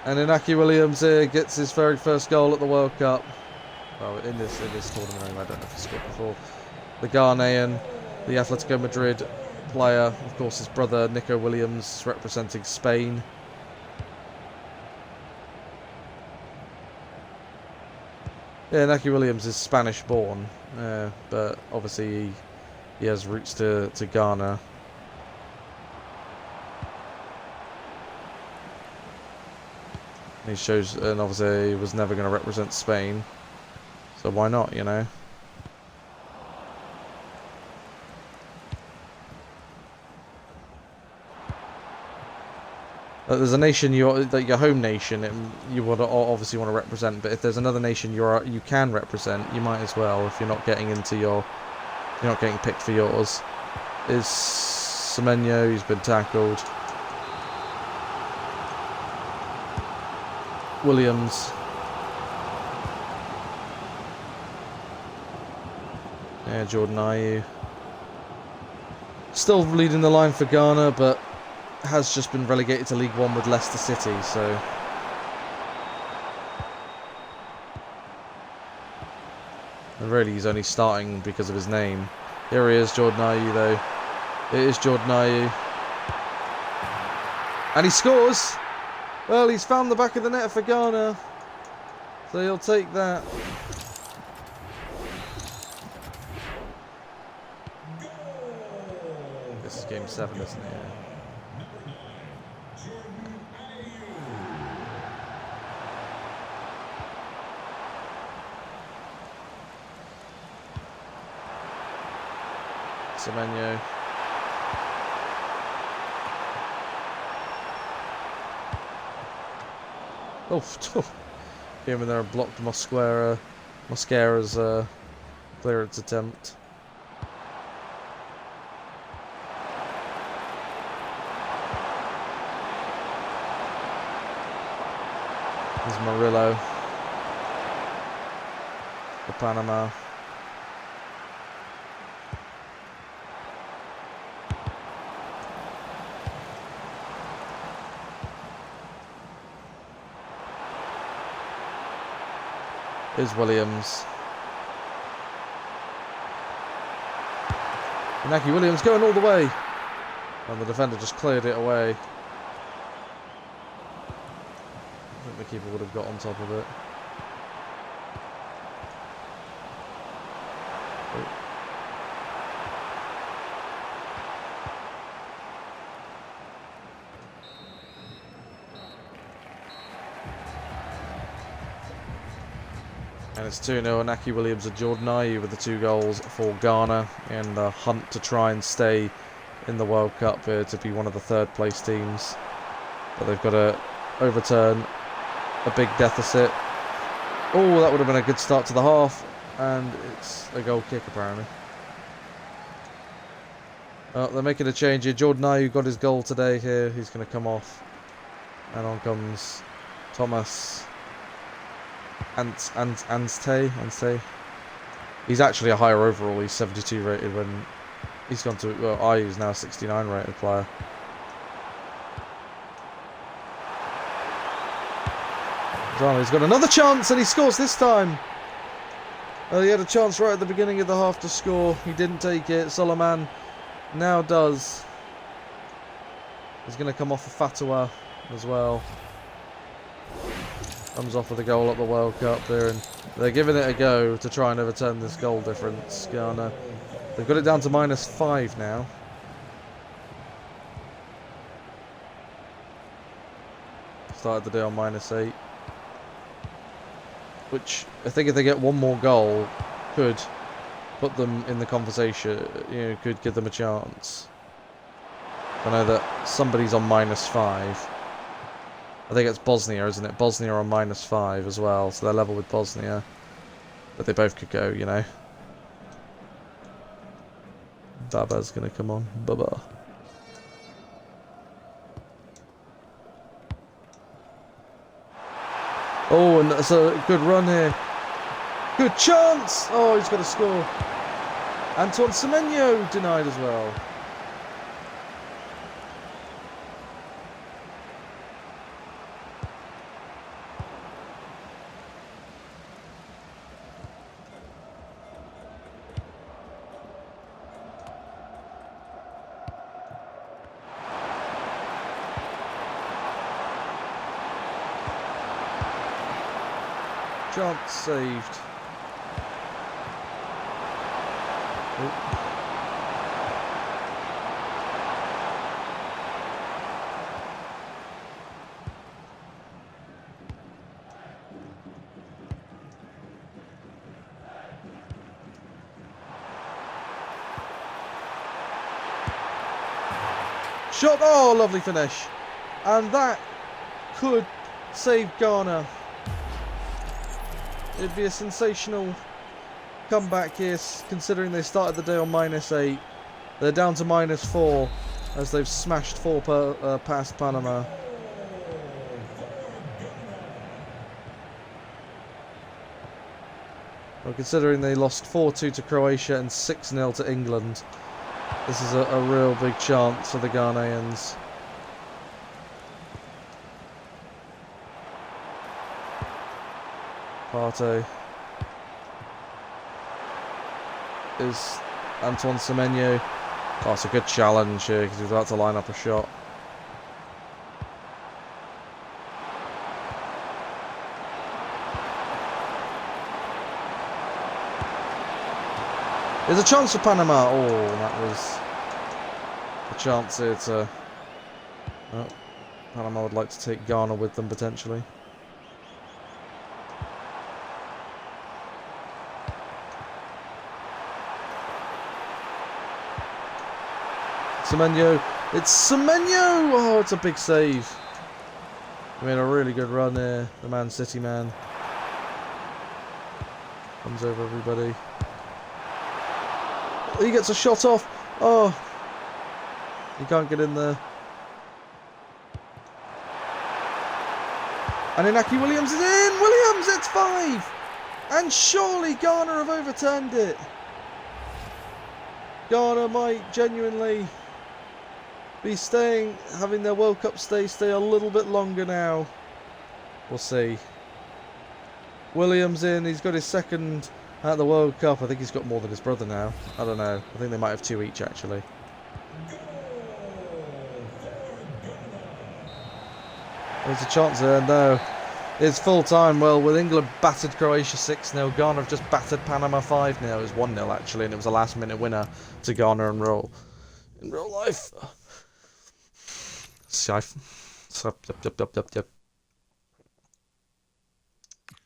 And Inaki Williams gets his very first goal at the World Cup. Well, in this tournament, I don't know if he scored before. The Ghanaian, the Atletico Madrid player, of course, his brother Nico Williams representing Spain. Yeah, Inaki Williams is Spanish born, but obviously he has roots to Ghana. And obviously he was never going to represent Spain, so why not, you know? There's a nation your home nation you would obviously want to represent, but if there's another nation you can represent, you might as well if you're not getting picked for yours. Is Semenyo, who's been tackled. Williams. Yeah, Jordan Ayew. Still leading the line for Ghana, but has just been relegated to League One with Leicester City, so and really he's only starting because of his name. Here he is, Jordan Ayew, though. It is Jordan Ayew. And he scores! Well, he's found the back of the net for Ghana, so he'll take that. this is game 7, isn't it? Yeah. Semenyo. Oh, here and there blocked Mosquera's clearance attempt. There's Murillo for Panama. Here's Williams. Inaki Williams going all the way. And the defender just cleared it away. I think the keeper would have got on top of it. And it's 2-0, Inaki Williams and Jordan Ayew with the 2 goals for Ghana in the hunt to try and stay in the World Cup here to be one of the 3rd place teams. But they've got to overturn a big deficit. Oh, that would have been a good start to the half. And it's a goal kick apparently. Oh, they're making a change here. Jordan Ayew got his goal today here. He's going to come off. And on comes Thomas Anstey. He's actually a higher overall. He's 72 rated when he's gone to. Well, Ayew's now a 69 rated player. He's got another chance and he scores this time. He had a chance right at the beginning of the half to score. He didn't take it. Solomon now does. He's going to come off a Fatwa as well. Comes off with a goal at the World Cup there, and they're giving it a go to try and overturn this goal difference. Ghana, they've got it down to -5 now. Started the day on -8, which I think if they get one more goal, could put them in the conversation. You know, could give them a chance. I know that somebody's on -5. I think it's Bosnia, isn't it? Bosnia are on -5 as well, so they're level with Bosnia. But they both could go, you know. Baba's going to come on. Baba. Oh, and that's a good run here. Good chance! Oh, he's got to score. Antoine Semenyo denied as well. Chance saved. Oh. Shot, oh, lovely finish. And that could save Ghana. It'd be a sensational comeback here, considering they started the day on -8. They're down to -4 as they've smashed 4 past Panama. Well, considering they lost 4-2 to Croatia and 6-0 to England, this is a real big chance for the Ghanaians. Partey is Antoine Semenyo. Oh, it's a good challenge here because he's about to line up a shot. There's a chance for Panama. Oh, that was a chance here to... Oh, Panama would like to take Ghana with them, potentially. Semenyo. It's Semenyo! Oh, it's a big save. He made a really good run here, the Man City man. Comes over everybody. He gets a shot off. Oh. He can't get in there. And Inaki Williams is in! Williams, it's 5! And surely Ghana have overturned it. Ghana might genuinely be staying, having their World Cup stay a little bit longer now. We'll see. Williams in, he's got his second at the World Cup. I think he's got more than his brother now. I don't know. I think they might have 2 each, actually. There's a chance there. No. It's full time. Well, with England battered Croatia 6-0, Ghana have just battered Panama 5-0. It was 1-0 actually, and it was a last minute winner to Ghana in real life. Yep.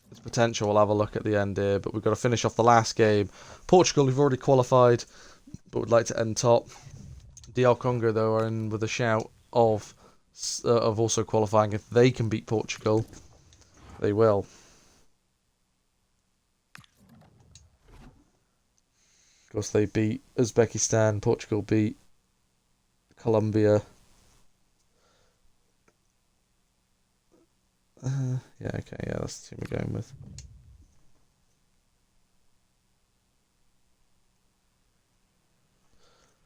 There's potential. We'll have a look at the end here, but we've got to finish off the last game. Portugal, who've already qualified, but would like to end top. DR Congo, though, are in with a shout of also qualifying. If they can beat Portugal, they will. Of course, they beat Uzbekistan. Portugal beat Colombia. Yeah, okay, yeah, that's the team we're going with.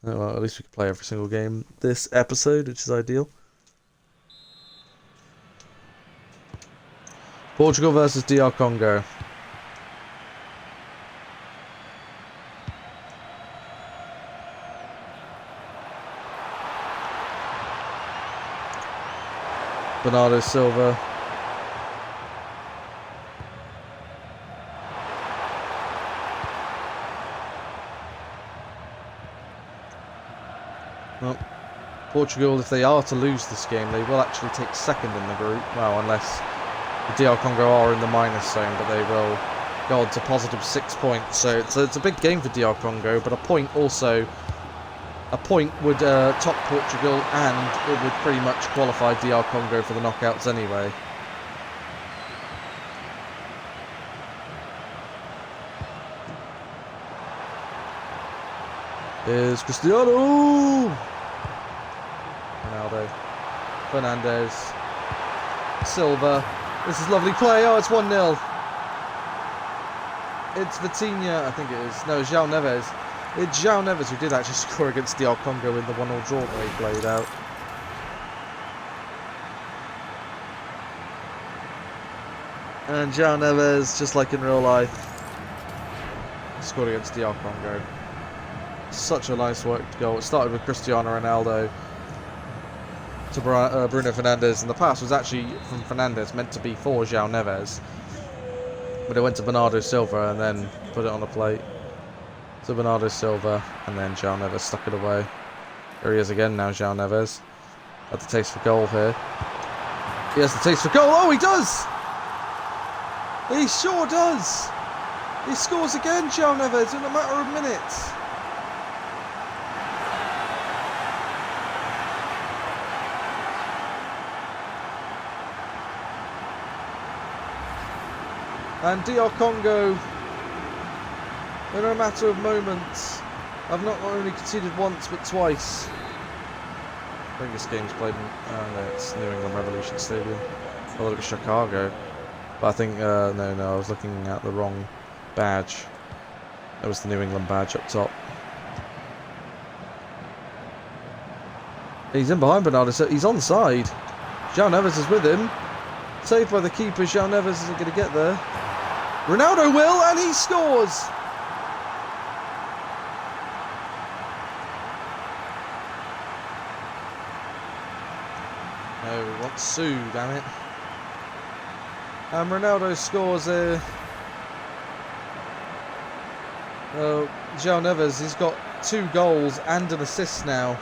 Oh, well, at least we can play every single game this episode, which is ideal. Portugal versus DR Congo. Bernardo Silva. Well, Portugal, if they are to lose this game, they will actually take second in the group. Well, unless the DR Congo are in the minus zone, but they will go on to positive 6 points. So it's a big game for DR Congo, but a point would top Portugal, and it would pretty much qualify DR Congo for the knockouts anyway. Here's Cristiano! Ronaldo. Fernandez. Silva. This is lovely play. Oh, it's 1-0. It's Vitinha, I think it is. No, João Neves. It's João Neves who did actually score against DR Congo in the 1-0 draw that he played out. And João Neves, just like in real life, scored against DR Congo. Such a nice worked goal. It started with Cristiano Ronaldo to Bruno Fernandes, and the pass was actually from Fernandes, meant to be for João Neves. But it went to Bernardo Silva and then put it on the plate. To Bernardo Silva, and then João Neves stuck it away. Here he is again now, João Neves. Had the taste for goal here. He has the taste for goal. Oh, he does! He sure does! He scores again, João Neves, in a matter of minutes. And DR Congo, in a matter of moments, have not only conceded once but twice. I think this game's played in it's New England Revolution Stadium. I thought it was Chicago. But I think, no, I was looking at the wrong badge. That was the New England badge up top. He's in behind Bernardo, so he's onside. João Neves is with him. Saved by the keeper, João Neves isn't going to get there. Ronaldo will, and he scores! No, we want Sue, damn it. And Ronaldo scores there. João Neves, he's got 2 goals and an assist now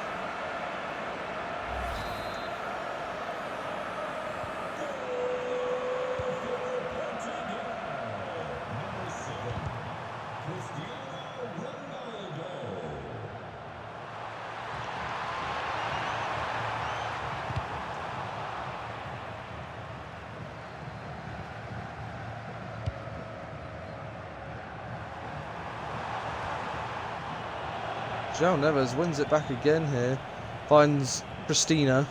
João Neves wins it back again here. Finds Christina.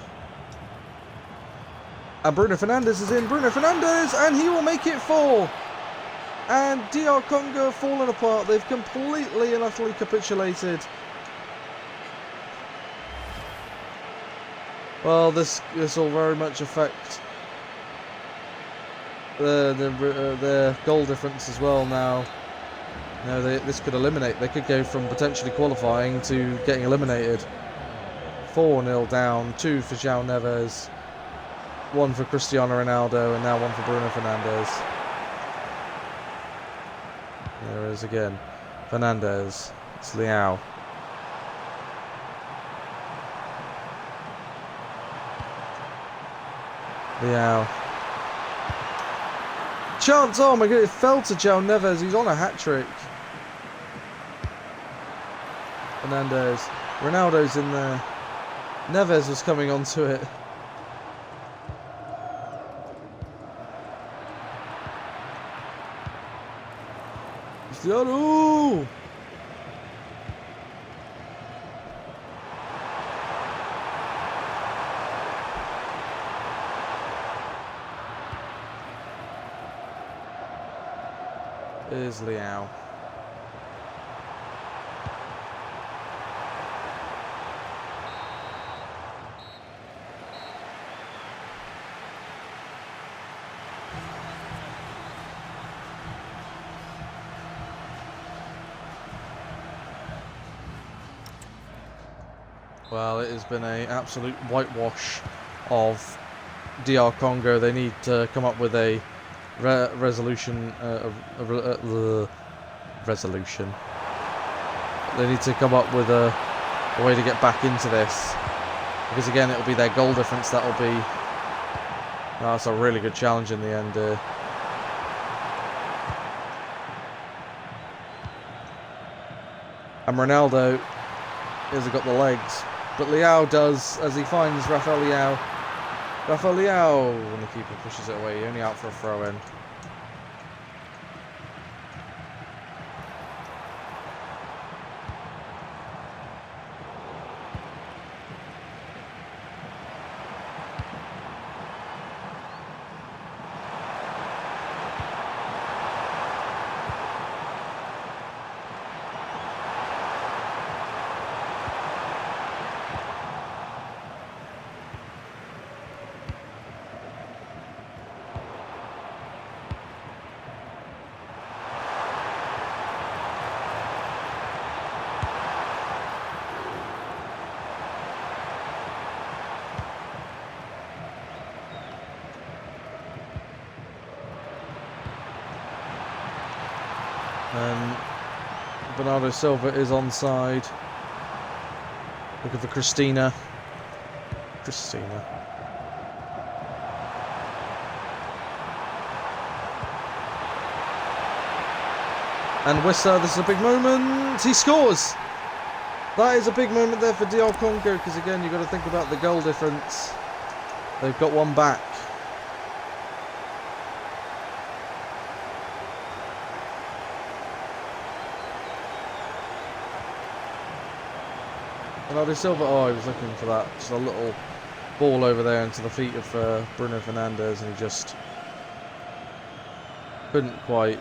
And Bruno Fernandes is in. Bruno Fernandes! And he will make it 4. And DR Congo have fallen apart. They've completely and utterly capitulated. Well, this will very much affect their goal difference as well now. No, this could eliminate. They could go from potentially qualifying to getting eliminated. 4-0 down. 2 for João Neves. 1 for Cristiano Ronaldo. And now 1 for Bruno Fernandes. There is again. Fernandes. It's Leao. Leao. Chance, oh my god, it fell to João Neves, he's on a hat-trick. Fernandes. Ronaldo's in there. Neves was coming onto it. Cristiano! Here's Leao. Well, it has been an absolute whitewash of DR Congo. They need to come up with a resolution. Resolution. They need to come up with a way to get back into this, because again, it will be their goal difference that will be. That's a really good challenge in the end. And Ronaldo hasn't got the legs, but Leao does, as he finds Rafael Leao. Rafael Leao, when the keeper pushes it away, only out for a throw-in. And Bernardo Silva is onside. Looking for Christina. And Wissa, this is a big moment. He scores! That is a big moment there for DR Congo, because again, you've got to think about the goal difference. They've got one back. Bernardo Silva, oh, he was looking for that. Just a little ball over there into the feet of Bruno Fernandes, and he just couldn't quite.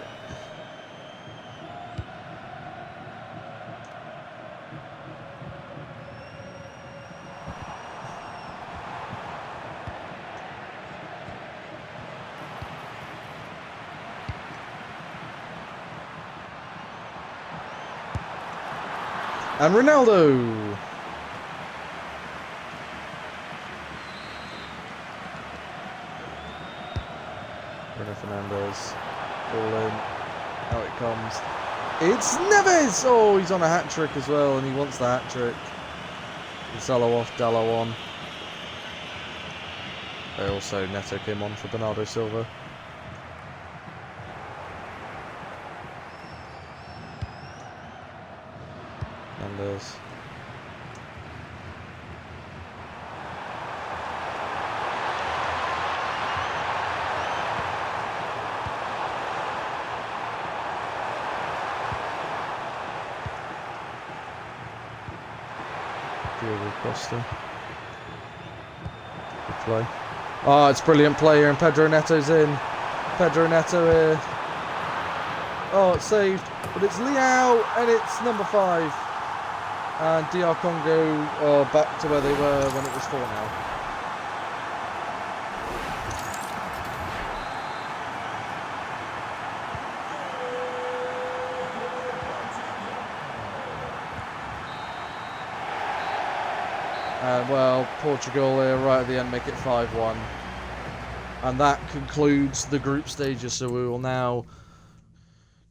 And Ronaldo! Bruno Fernandes, ball in, out it comes. It's Neves! Oh, he's on a hat-trick as well, and he wants the hat-trick. Salah off, Dallo on. They also Neto came on for Bernardo Silva. Fernandes. Diego Costa. Good play. Oh, it's brilliant play here, and Pedro Neto's in. Pedro Neto here. Oh, it's saved, but it's Liao, and it's number 5. And DR Congo back to where they were when it was 4 now. Well, Portugal here right at the end make it 5-1. And that concludes the group stages, so we will now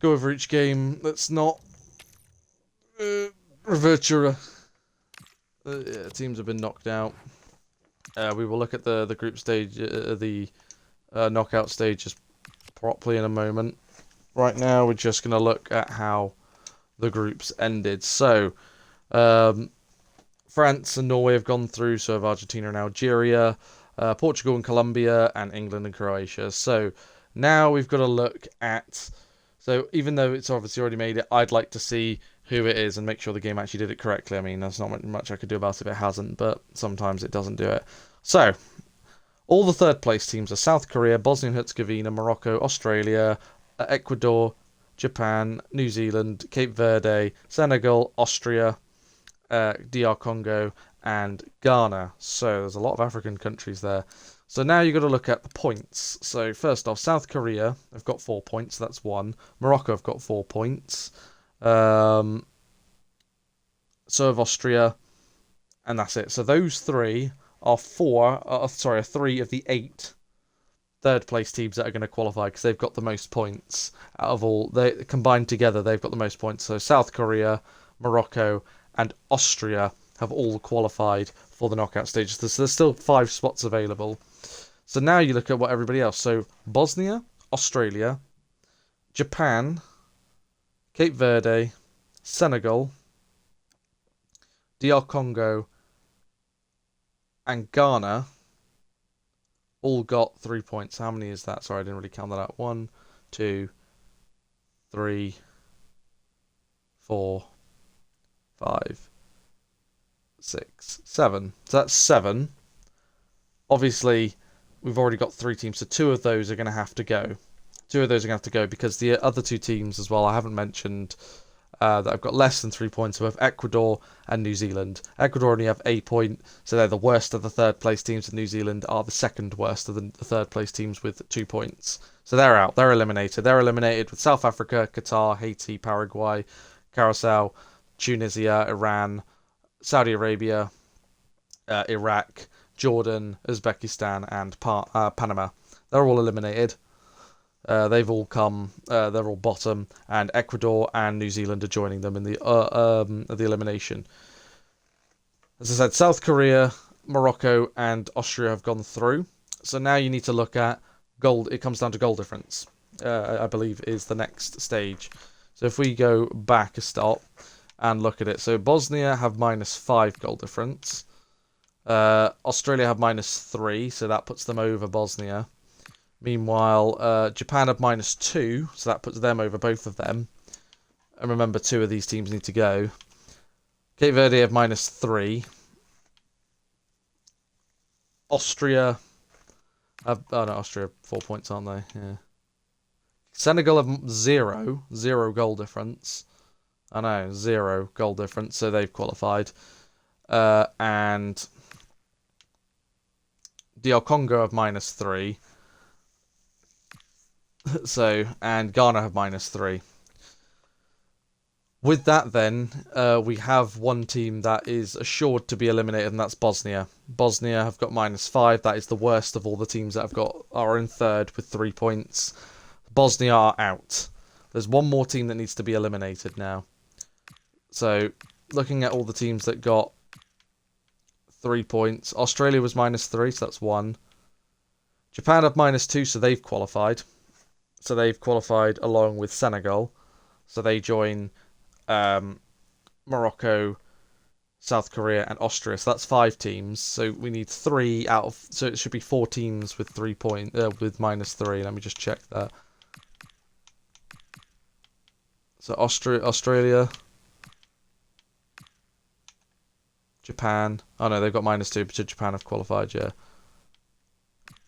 go over each game that's not Revertura. Yeah, teams have been knocked out. We will look at the group stage, the knockout stages properly in a moment. Right now, we're just going to look at how the groups ended. So, France and Norway have gone through, so have Argentina and Algeria, Portugal and Colombia, and England and Croatia. So now we've got to look at... So even though it's obviously already made it, I'd like to see who it is and make sure the game actually did it correctly. I mean, there's not much I could do about it if it hasn't, but sometimes it doesn't do it. So, all the third place teams are South Korea, Bosnia and Herzegovina, Morocco, Australia, Ecuador, Japan, New Zealand, Cape Verde, Senegal, Austria, DR Congo, and Ghana. So there's a lot of African countries there. So now you've got to look at the points. So first off, South Korea have got 4 points. That's 1. Morocco have got 4 points. So have Austria, and that's it. So those 3 are 3 of the 8 third place teams that are going to qualify because they've got the most points out of all. They combined together, they've got the most points. So South Korea, Morocco, and Austria have all qualified for the knockout stages. So there's still 5 spots available. So now you look at what everybody else. So Bosnia, Australia, Japan, Cape Verde, Senegal, DR Congo, and Ghana all got 3 points. How many is that? Sorry, I didn't really count that out. 1, 2, 3, 4, 5, 6, 7. So that's 7. Obviously, we've already got 3 teams, so 2 of those are going to have to go. 2 of those are going to have to go because the other 2 teams as well, I haven't mentioned that I've got less than 3 points, so both Ecuador and New Zealand. Ecuador only have a point, so they're the worst of the third place teams, and New Zealand are the second worst of the third place teams with 2 points. So they're out, they're eliminated. They're eliminated with South Africa, Qatar, Haiti, Paraguay, Curacao, Tunisia, Iran, Saudi Arabia, Iraq, Jordan, Uzbekistan, and Panama. They're all eliminated. They've all come. They're all bottom, and Ecuador and New Zealand are joining them in the elimination. As I said, South Korea, Morocco, and Austria have gone through. So now you need to look at goal. It comes down to goal difference. I believe is the next stage. So if we go back a stop and look at it, so Bosnia have -5 goal difference. Australia have -3, so that puts them over Bosnia. Meanwhile, Japan have -2, so that puts them over both of them. And remember, 2 of these teams need to go. Cape Verde have -3. Austria have... Oh, no, Austria have 4 points, aren't they? Yeah. Senegal have 0 goal difference. I know, 0 goal difference, so they've qualified. And DR Congo have -3. So, and Ghana have -3. With that, then, we have one team that is assured to be eliminated, and that's Bosnia. Bosnia have got -5. That is the worst of all the teams that are in third with 3 points. Bosnia are out. There's one more team that needs to be eliminated now. So, looking at all the teams that got 3 points, Australia was -3, so that's 1. Japan have -2, so they've qualified. So they've qualified along with Senegal. So they join Morocco, South Korea, and Austria. So that's 5 teams. So we need 3 out of... So it should be 4 teams with 3 points, with -3. Let me just check that. So Australia, Japan. Oh no, they've got -2, but Japan have qualified, yeah.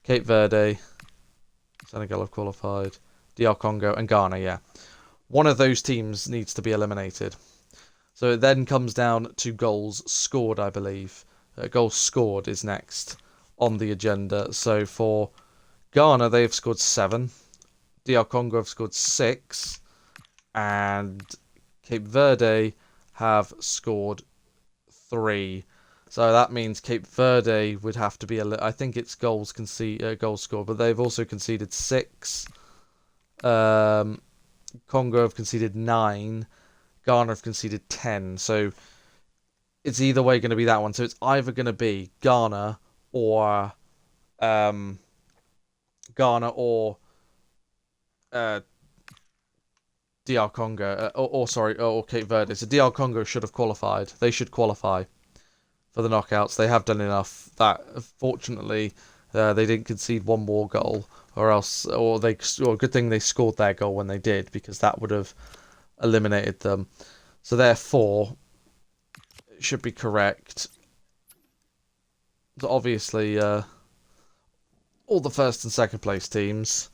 Cape Verde, Senegal have qualified. DR Congo, and Ghana, yeah. One of those teams needs to be eliminated. So it then comes down to goals scored, I believe. Goals scored is next on the agenda. So for Ghana, they've scored 7. DR Congo have scored 6. And Cape Verde have scored 3. So that means Cape Verde would have to be I think it's goals scored, but they've also conceded 6. Congo have conceded 9. Ghana have conceded 10. So it's either way going to be that one. So it's either going to be Ghana or DR Congo, or Cape Verde. So DR Congo should have qualified. They should qualify for the knockouts. They have done enough. That fortunately they didn't concede one more goal, or good thing they scored their goal when they did, because that would have eliminated them. So therefore, it should be correct. So obviously, all the first and second place teams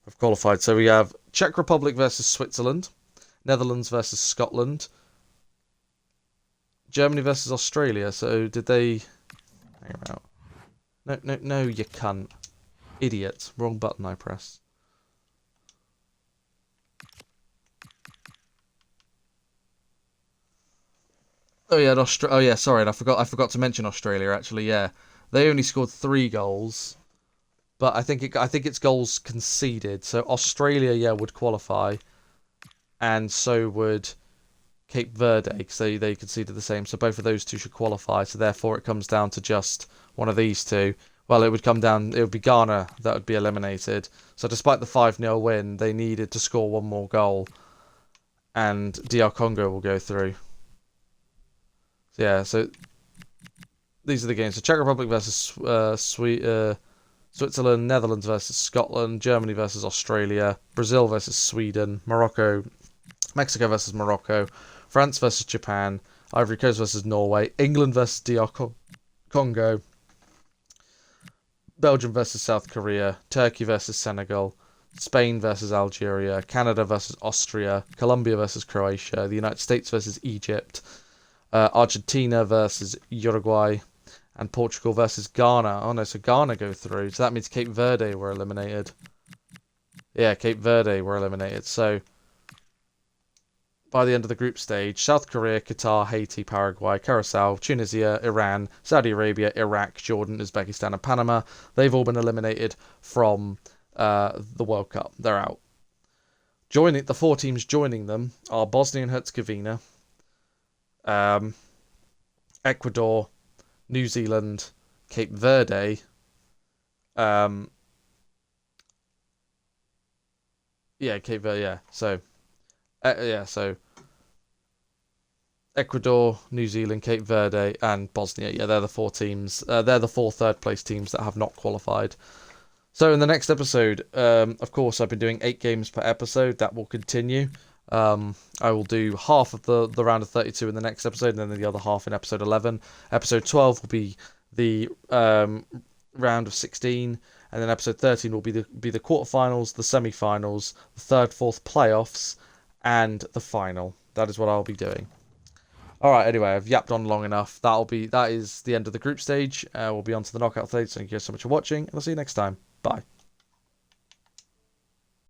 have qualified. So we have Czech Republic versus Switzerland, Netherlands versus Scotland, Germany versus Australia. So did they... Hang out. No, you cunt. Idiot. Wrong button I pressed. Oh yeah, sorry, and I forgot to mention Australia, actually, yeah. They only scored 3 goals, but I think it's goals conceded. So Australia, yeah, would qualify, and so would Cape Verde, because they conceded the same. So both of those two should qualify. So therefore, it comes down to just one of these two. Well, it would be Ghana that would be eliminated. So despite the 5-0 win, they needed to score one more goal, and DR Congo will go through. So yeah, so these are the games. So Czech Republic versus Switzerland, Netherlands versus Scotland, Germany versus Australia, Brazil versus Sweden, Mexico versus Morocco, France versus Japan, Ivory Coast versus Norway, England versus DR Congo, Belgium versus South Korea, Turkey versus Senegal, Spain versus Algeria, Canada versus Austria, Colombia versus Croatia, the United States versus Egypt, Argentina versus Uruguay, and Portugal versus Ghana. Oh no, so Ghana go through. So that means Cape Verde were eliminated. Yeah, Cape Verde were eliminated. So by the end of the group stage, South Korea, Qatar, Haiti, Paraguay, Curacao, Tunisia, Iran, Saudi Arabia, Iraq, Jordan, Uzbekistan, and Panama, they've all been eliminated from the World Cup. They're out. The 4 teams joining them are Bosnia and Herzegovina, Ecuador, New Zealand, Cape Verde, Cape Verde, yeah. So, so Ecuador, New Zealand, Cape Verde, and Bosnia. Yeah, they're the 4 teams. They're the 4 third-place teams that have not qualified. So in the next episode, of course, I've been doing 8 games per episode. That will continue. I will do half of the round of 32 in the next episode, and then the other half in episode 11. Episode 12 will be the round of 16, and then episode 13 will be the quarterfinals, the semi-finals, the 3rd, 4th playoffs, and the final. That is what I'll be doing. Alright, anyway, I've yapped on long enough. That is the end of the group stage. We'll be on to the knockout stage, so thank you guys so much for watching, and I'll see you next time. Bye.